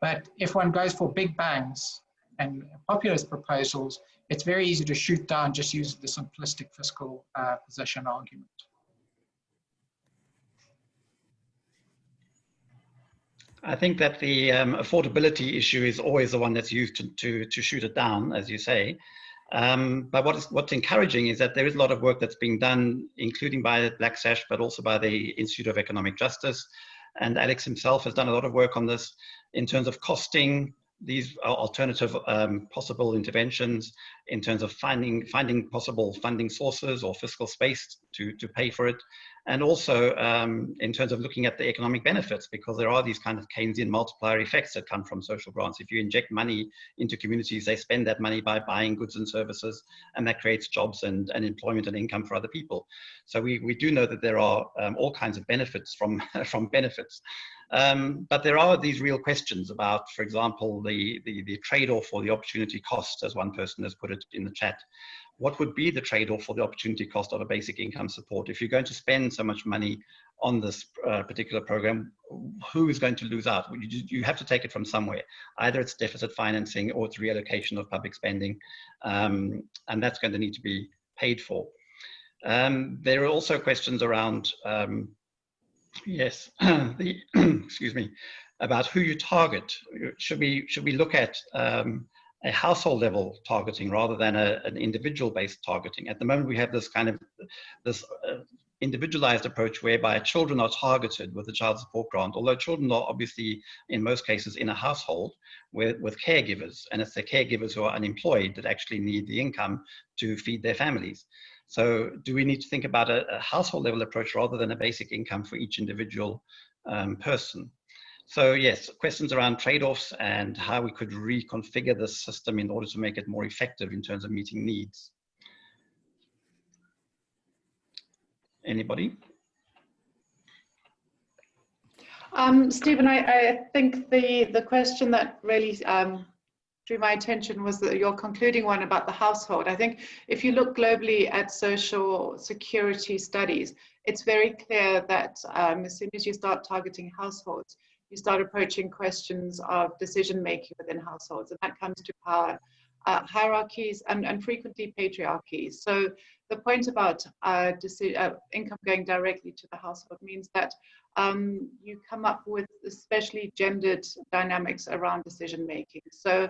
But if one goes for big bangs and populist proposals, it's very easy to shoot down just using the simplistic fiscal position argument. I think that the affordability issue is always the one that's used to shoot it down, as you say. But what's encouraging is that there is a lot of work that's being done, including by Black Sash, but also by the Institute of Economic Justice. And Alex himself has done a lot of work on this in terms of costing these alternative possible interventions, in terms of finding possible funding sources or fiscal space to pay for it, and also in terms of looking at the economic benefits, because there are these kind of Keynesian multiplier effects that come from social grants. If you inject money into communities, they spend that money by buying goods and services, and that creates jobs and employment and income for other people. So we do know that there are all kinds of benefits from benefits. But there are these real questions about, for example, the trade-off or the opportunity cost, as one person has put it in the chat. What would be the trade-off for the opportunity cost of a basic income support? If you're going to spend so much money on this particular program, who is going to lose out? You have to take it from somewhere. Either it's deficit financing or it's reallocation of public spending, and that's going to need to be paid for. There are also questions around yes, excuse me, about who you target. Should we look at a household level targeting rather than an individual based targeting? At the moment, we have this kind of individualized approach whereby children are targeted with the child support grant, although children are obviously in most cases in a household with caregivers, and it's the caregivers who are unemployed that actually need the income to feed their families. So do we need to think about a household level approach rather than a basic income for each individual person? So yes, questions around trade-offs and how we could reconfigure the system in order to make it more effective in terms of meeting needs. Anybody? Stephen, I think the question that really drew my attention was your concluding one about the household. I think if you look globally at social security studies, it's very clear that as soon as you start targeting households, you start approaching questions of decision-making within households, and that comes to power hierarchies and frequently patriarchies. So the point about income going directly to the household means that you come up with especially gendered dynamics around decision-making. So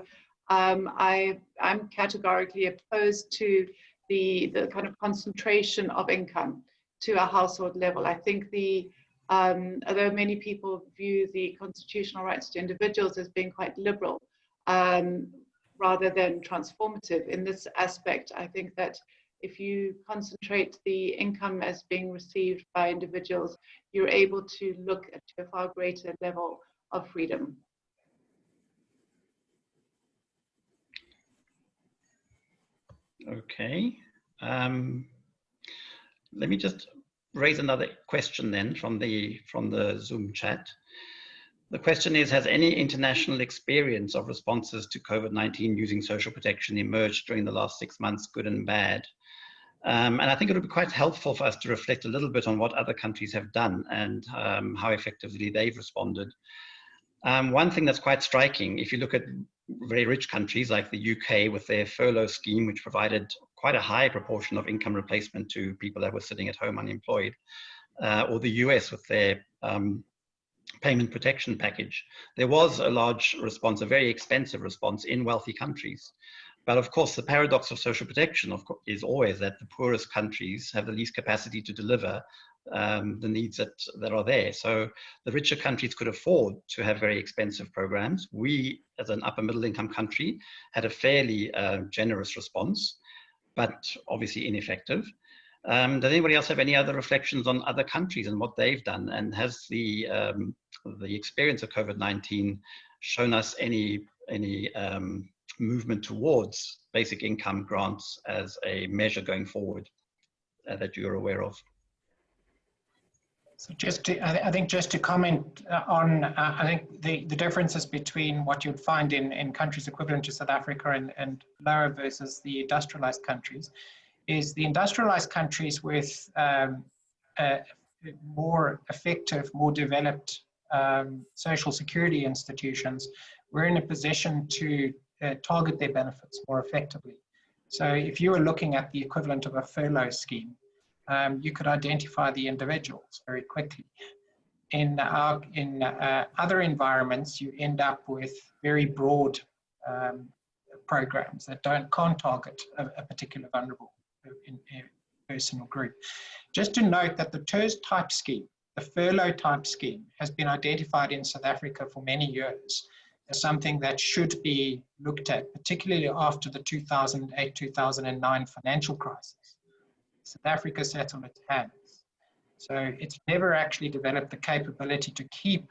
I'm categorically opposed to the kind of concentration of income to a household level. I think although many people view the constitutional rights to individuals as being quite liberal rather than transformative in this aspect, I think that if you concentrate the income as being received by individuals, you're able to look at a far greater level of freedom. Okay. Let me just raise another question then from the Zoom chat. The question is, has any international experience of responses to COVID-19 using social protection emerged during the last 6 months, good and bad? And I think it would be quite helpful for us to reflect a little bit on what other countries have done and how effectively they've responded. One thing that's quite striking, if you look at very rich countries like the UK with their furlough scheme, which provided quite a high proportion of income replacement to people that were sitting at home unemployed, or the US with their payment protection package, there was a large response, a very expensive response in wealthy countries. But of course, the paradox of social protection is always that the poorest countries have the least capacity to deliver the needs that are there. So the richer countries could afford to have very expensive programs. We, as an upper middle income country, had a fairly generous response, but obviously ineffective. Does anybody else have any other reflections on other countries and what they've done? And has the experience of COVID-19 shown us any movement towards basic income grants as a measure going forward that you're aware of? So I think just to comment on, I think the differences between what you'd find in countries equivalent to South Africa and lower versus the industrialized countries is the industrialized countries with more effective, more developed social security institutions were in a position to target their benefits more effectively. So if you were looking at the equivalent of a furlough scheme, you could identify the individuals very quickly. In other environments, you end up with very broad programs that can't target a particular vulnerable person or group. Just to note that the TERS type scheme, the furlough type scheme, has been identified in South Africa for many years as something that should be looked at, particularly after the 2008-2009 financial crisis. South Africa sat on its hands. So it's never actually developed the capability to keep,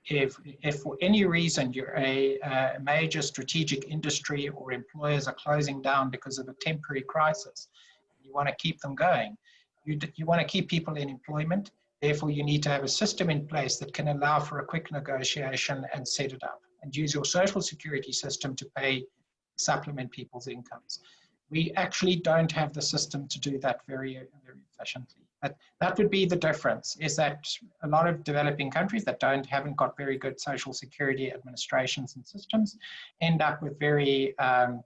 if for any reason you're a major strategic industry or employers are closing down because of a temporary crisis, you want to keep them going. You want to keep people in employment, therefore you need to have a system in place that can allow for a quick negotiation and set it up, and use your social security system to supplement people's incomes. We actually don't have the system to do that very, very efficiently. But that would be the difference, is that a lot of developing countries that haven't got very good social security administrations and systems end up with very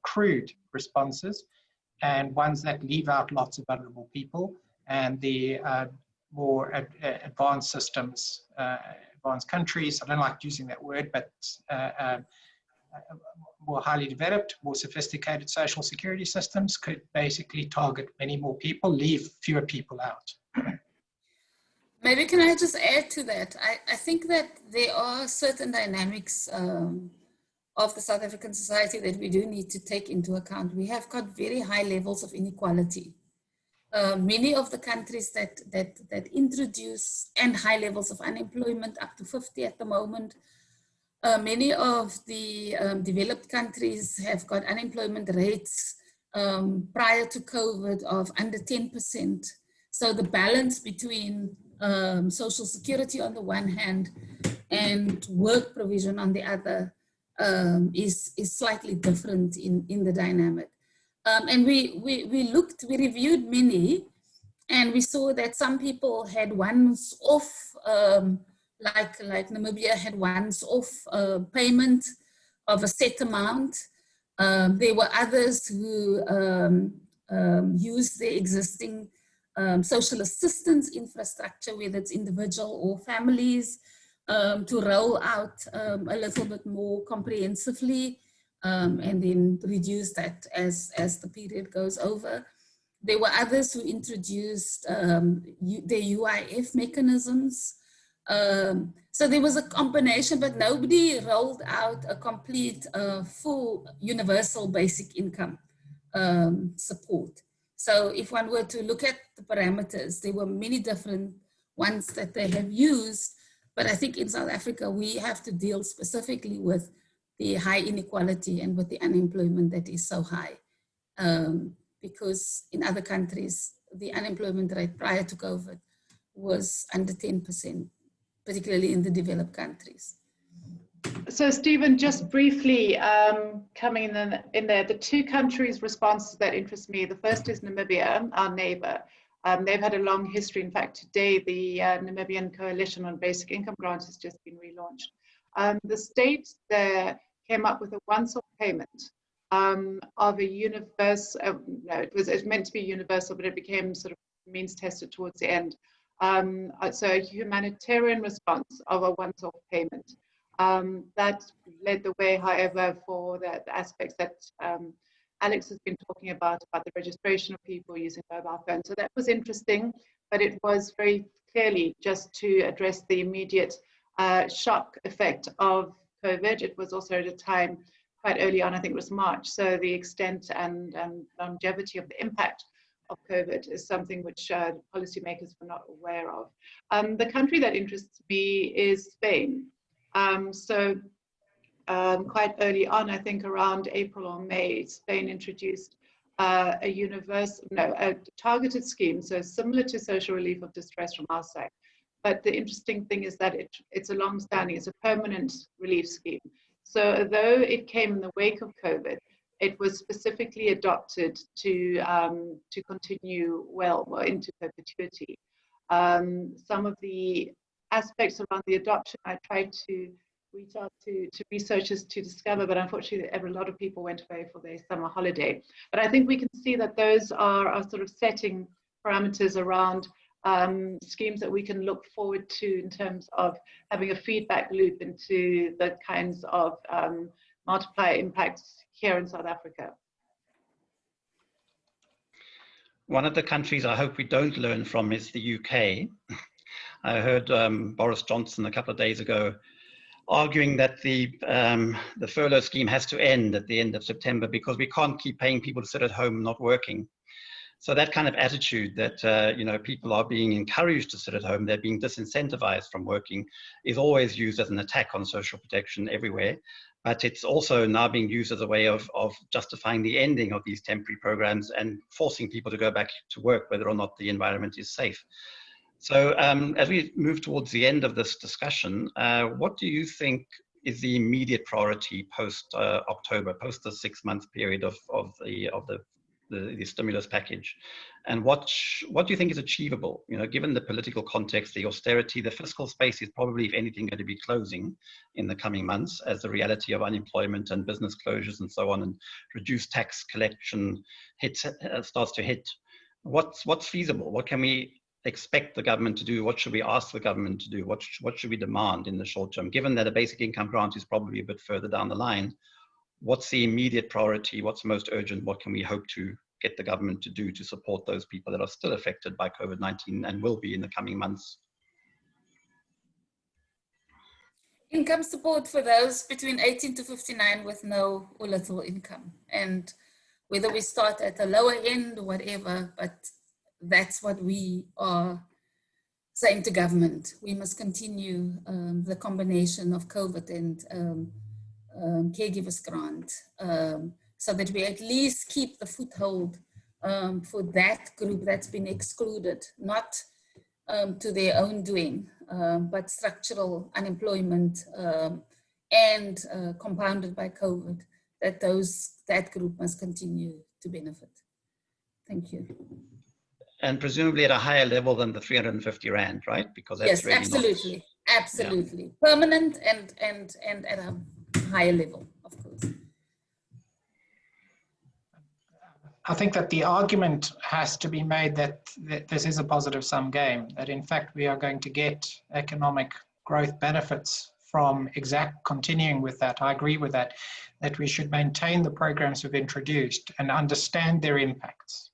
crude responses, and ones that leave out lots of vulnerable people, and the more advanced systems, advanced countries, I don't like using that word, but more highly developed, more sophisticated social security systems could basically target many more people, leave fewer people out. Maybe can I just add to that? I think that there are certain dynamics of the South African society that we do need to take into account. We have got very high levels of inequality. Many of the countries that introduce, and high levels of unemployment, up to 50 at the moment. Many of the developed countries have got unemployment rates prior to COVID of under 10%. So the balance between social security on the one hand and work provision on the other is slightly different in the dynamic. And we reviewed many, and we saw that some people had once-off, like Namibia had once-off payment of a set amount. There were others who used their existing social assistance infrastructure, whether it's individual or families, to roll out a little bit more comprehensively, and then reduce that as the period goes over. There were others who introduced the UIF mechanisms. So there was a combination, but nobody rolled out a complete full universal basic income support. So if one were to look at the parameters, there were many different ones that they have used, but I think in South Africa, we have to deal specifically with the high inequality and with the unemployment that is so high. Because in other countries, the unemployment rate prior to COVID was under 10%, particularly in the developed countries. So Stephen, just briefly coming in there, the two countries' responses that interest me, the first is Namibia, our neighbor. They've had a long history. In fact, today, the Namibian Coalition on Basic Income Grants has just been relaunched. The state there came up with a once-off payment of a universe, no, it was meant to be universal, but it became sort of means tested towards the end. So a humanitarian response of a once-off payment. That led the way, however, for the aspects that Alex has been talking about the registration of people using mobile phones. So that was interesting, but it was very clearly just to address the immediate shock effect of COVID. It was also at a time quite early on, I think it was March. So the extent and longevity of the impact of COVID is something which policymakers were not aware of. The country that interests me is Spain. So quite early on, I think around April or May, Spain introduced a targeted scheme, so similar to social relief of distress from our side. But the interesting thing is that it's a long-standing, it's a permanent relief scheme. So though it came in the wake of COVID, it was specifically adopted to continue well into perpetuity. Some of the aspects around the adoption, I tried to reach out to researchers to discover, but unfortunately a lot of people went away for their summer holiday. But I think we can see that those are sort of setting parameters around schemes that we can look forward to in terms of having a feedback loop into the kinds of multiplier impacts here in South Africa. One of the countries I hope we don't learn from is the UK. I heard Boris Johnson a couple of days ago arguing that the furlough scheme has to end at the end of September because we can't keep paying people to sit at home not working. So that kind of attitude that people are being encouraged to sit at home, they're being disincentivized from working, is always used as an attack on social protection everywhere. But it's also now being used as a way of justifying the ending of these temporary programs and forcing people to go back to work, whether or not the environment is safe. So as we move towards the end of this discussion, what do you think is the immediate priority post October, post the 6-month period of the stimulus package? And what do you think is achievable? Given the political context, the austerity, the fiscal space is probably, if anything, going to be closing in the coming months as the reality of unemployment and business closures and so on, and reduced tax collection starts to hit. What's feasible? What can we expect the government to do? What should we ask the government to do? What should we demand in the short term? Given that a basic income grant is probably a bit further down the line, what's the immediate priority? What's most urgent? What can we hope to get the government to do to support those people that are still affected by COVID-19 and will be in the coming months? Income support for those between 18 to 59 with no or little income. And whether we start at the lower end or whatever, but that's what we are saying to government. We must continue the combination of COVID and caregivers grant so that we at least keep the foothold for that group that's been excluded, not to their own doing, but structural unemployment and compounded by COVID, that group must continue to benefit. Thank you. And presumably at a higher level than the 350 Rand, right? Because that's yes, really absolutely, not, absolutely. Yeah. Permanent and at a higher level, of course. I think that the argument has to be made that this is a positive sum game, that in fact we are going to get economic growth benefits from continuing with that. I agree with that we should maintain the programs we've introduced and understand their impacts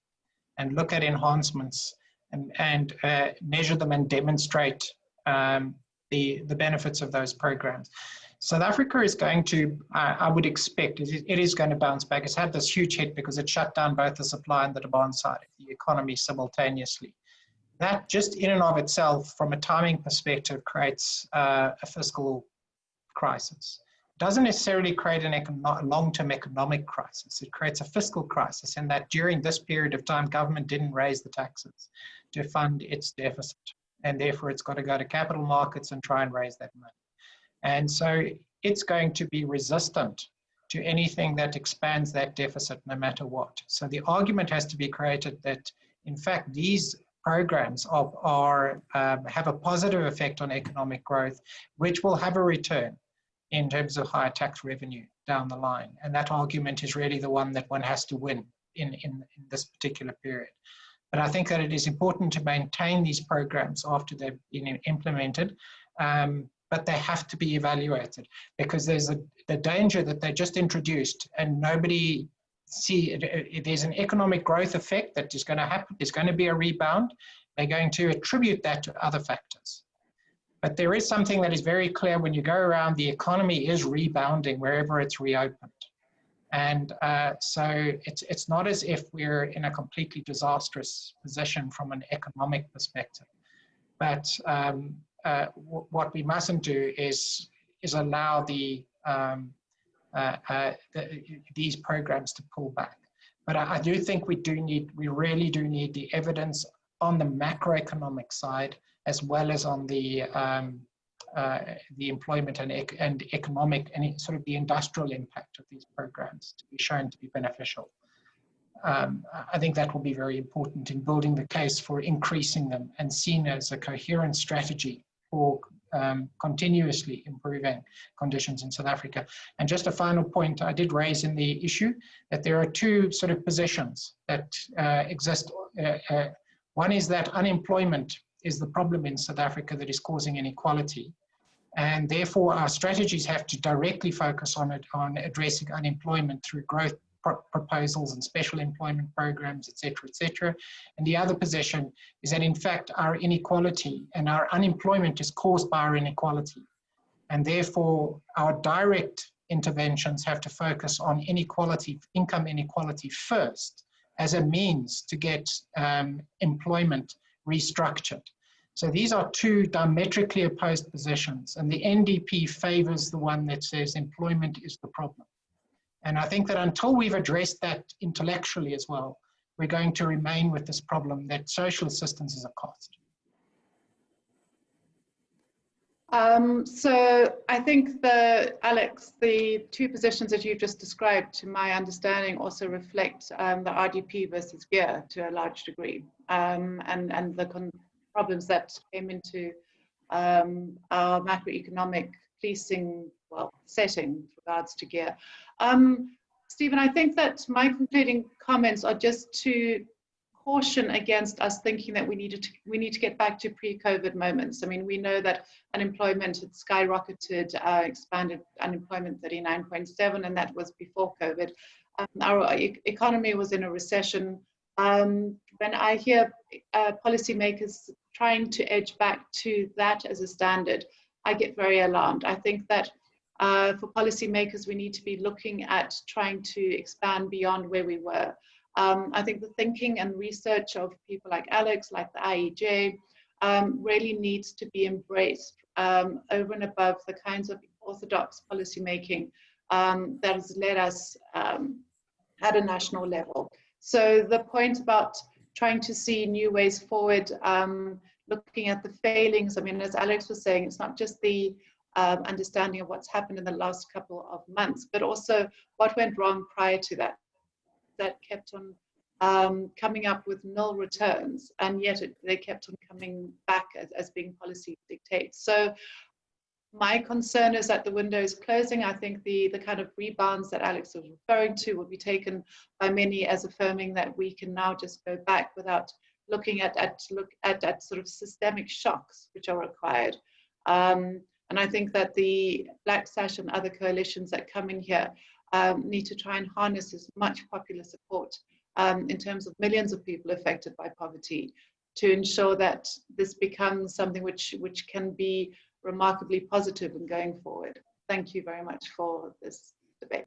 and look at enhancements and measure them and demonstrate the benefits of those programs. South Africa is going to, I would expect, it is going to bounce back. It's had this huge hit because it shut down both the supply and the demand side of the economy simultaneously. That just in and of itself, from a timing perspective, creates a fiscal crisis. It doesn't necessarily create a long-term economic crisis. It creates a fiscal crisis in that during this period of time, government didn't raise the taxes to fund its deficit. And therefore, it's got to go to capital markets and try and raise that money. And so it's going to be resistant to anything that expands that deficit no matter what. So the argument has to be created that, in fact, these programs have a positive effect on economic growth, which will have a return in terms of higher tax revenue down the line. And that argument is really the one that one has to win in this particular period. But I think that it is important to maintain these programs after they've been implemented, but they have to be evaluated because there's the danger that they just introduced and nobody there's an economic growth effect that is going to happen. There's going to be a rebound. They're going to attribute that to other factors. But there is something that is very clear when you go around, the economy is rebounding wherever it's reopened. And so it's not as if we're in a completely disastrous position from an economic perspective. But what we mustn't do is allow the these programs to pull back. But I do think we really do need the evidence on the macroeconomic side, as well as on the employment and economic and sort of the industrial impact of these programs to be shown to be beneficial. I think that will be very important in building the case for increasing them and seen as a coherent strategy for continuously improving conditions in South Africa. And just a final point I did raise in the issue, that there are two sort of positions that exist. One is that unemployment is the problem in South Africa that is causing inequality. And therefore our strategies have to directly focus on addressing unemployment through growth proposals and special employment programs, et cetera, and the other position is that in fact our inequality and our unemployment is caused by our inequality, and therefore our direct interventions have to focus on inequality, income inequality first, as a means to get employment restructured. So these are two diametrically opposed positions, and the NDP favors the one that says employment is the problem. And I think that until we've addressed that intellectually as well, we're going to remain with this problem that social assistance is a cost. So I think Alex, the two positions that you've just described, to my understanding, also reflect the RDP versus GEAR to a large degree, and the problems that came into our macroeconomic policing setting with regards to GEAR. Stephen, I think that my concluding comments are just to caution against us thinking that we need to get back to pre-COVID moments. I mean, we know that unemployment had skyrocketed, expanded unemployment 39.7, and that was before COVID. Our economy was in a recession. When I hear policymakers trying to edge back to that as a standard, I get very alarmed. I think that for policymakers, we need to be looking at trying to expand beyond where we were. I think the thinking and research of people like Alex, like the IEJ, really needs to be embraced over and above the kinds of orthodox policymaking that has led us at a national level. So the point about trying to see new ways forward, looking at the failings, I mean, as Alex was saying, it's not just the understanding of what's happened in the last couple of months, but also what went wrong prior to that, that kept on coming up with nil returns, and yet they kept on coming back as being policy dictates. So my concern is that the window is closing. I think the kind of rebounds that Alex was referring to will be taken by many as affirming that we can now just go back without looking at sort of systemic shocks which are required. And I think that the Black Sash and other coalitions that come in here need to try and harness as much popular support in terms of millions of people affected by poverty to ensure that this becomes something which can be remarkably positive in going forward. Thank you very much for this debate.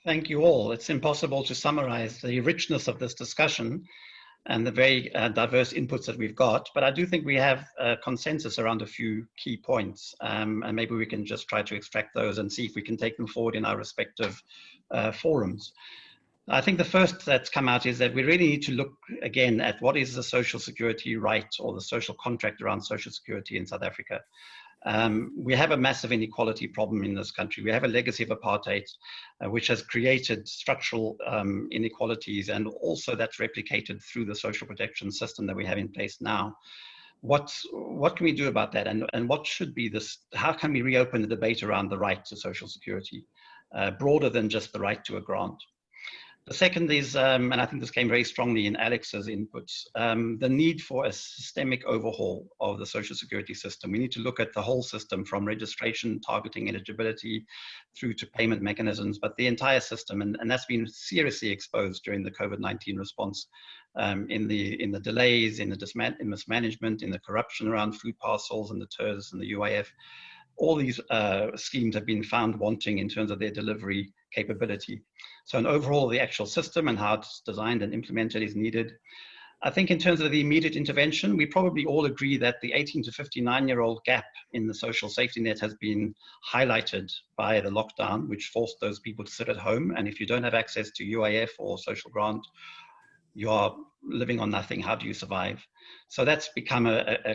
Thank you all. It's impossible to summarize the richness of this discussion and the very diverse inputs that we've got, but I do think we have a consensus around a few key points, and maybe we can just try to extract those and see if we can take them forward in our respective forums. I think the first that's come out is that we really need to look again at what is the social security right or the social contract around social security in South Africa. We have a massive inequality problem in this country. We have a legacy of apartheid, which has created structural inequalities, and also that's replicated through the social protection system that we have in place now. What can we do about that? And what should be this? How can we reopen the debate around the right to social security, broader than just the right to a grant? The second is, and I think this came very strongly in Alex's inputs, the need for a systemic overhaul of the social security system. We need to look at the whole system, from registration, targeting, eligibility, through to payment mechanisms, but the entire system. And that's been seriously exposed during the COVID-19 response, in the delays, in the mismanagement, in the corruption around food parcels and the TERS and the UIF. All these schemes have been found wanting in terms of their delivery capability. So an overhaul of the actual system and how it's designed and implemented is needed. I think in terms of the immediate intervention, we probably all agree that the 18 to 59-year-old gap in the social safety net has been highlighted by the lockdown, which forced those people to sit at home. And if you don't have access to UIF or social grant, you are living on nothing. How do you survive? So that's become a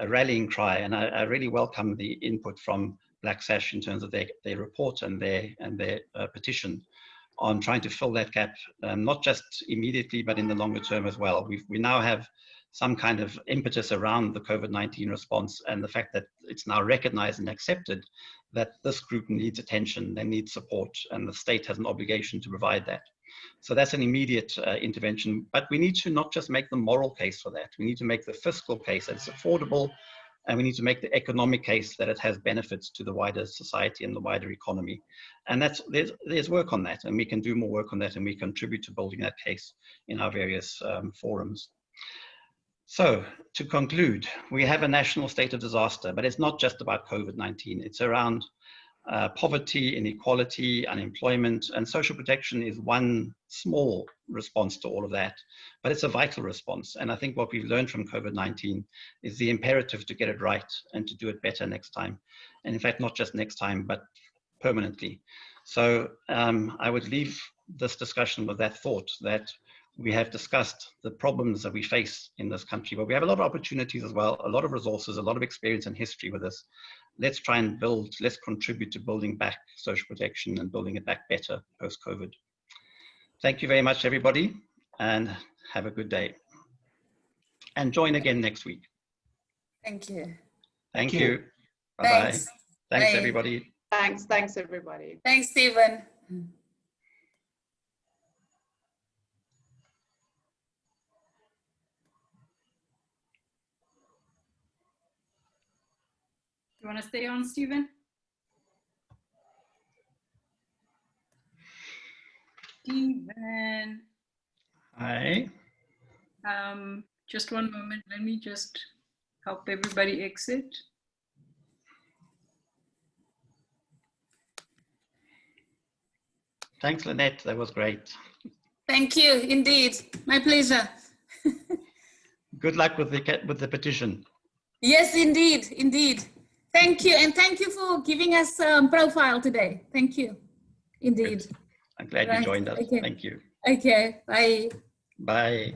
rallying cry. And I really welcome the input from Black Sash in terms of their report and their petition on trying to fill that gap, not just immediately, but in the longer term as well. We now have some kind of impetus around the COVID-19 response, and the fact that it's now recognized and accepted that this group needs attention, they need support, and the state has an obligation to provide that. So that's an immediate intervention, but we need to not just make the moral case for that. We need to make the fiscal case that it's affordable, and we need to make the economic case that it has benefits to the wider society and the wider economy. And there's work on that, and we can do more work on that, and we contribute to building that case in our various forums. So to conclude, we have a national state of disaster, but it's not just about COVID-19. It's around poverty, inequality, unemployment, and social protection is one small response to all of that, but it's a vital response. And I think what we've learned from COVID-19 is the imperative to get it right and to do it better next time. And in fact, not just next time, but permanently. So I would leave this discussion with that thought that we have discussed the problems that we face in this country, but we have a lot of opportunities as well, a lot of resources, a lot of experience and history with this. Let's try and build, let's contribute to building back social protection and building it back better post-COVID. Thank you very much, everybody, and have a good day. And join again next week. Thank you. Thank you. Bye-bye. Thanks, Bye. everybody. Thanks, everybody. Thanks, Stephen. You want to stay on, Stephen? Stephen. Hi. Just one moment. Let me just help everybody exit. Thanks, Lynette. That was great. Thank you, indeed. My pleasure. Good luck with the petition. Yes, indeed, indeed. Thank you, and thank you for giving us profile today. Thank you, indeed. Good. I'm glad you joined us. Okay. Thank you. Okay, bye. Bye.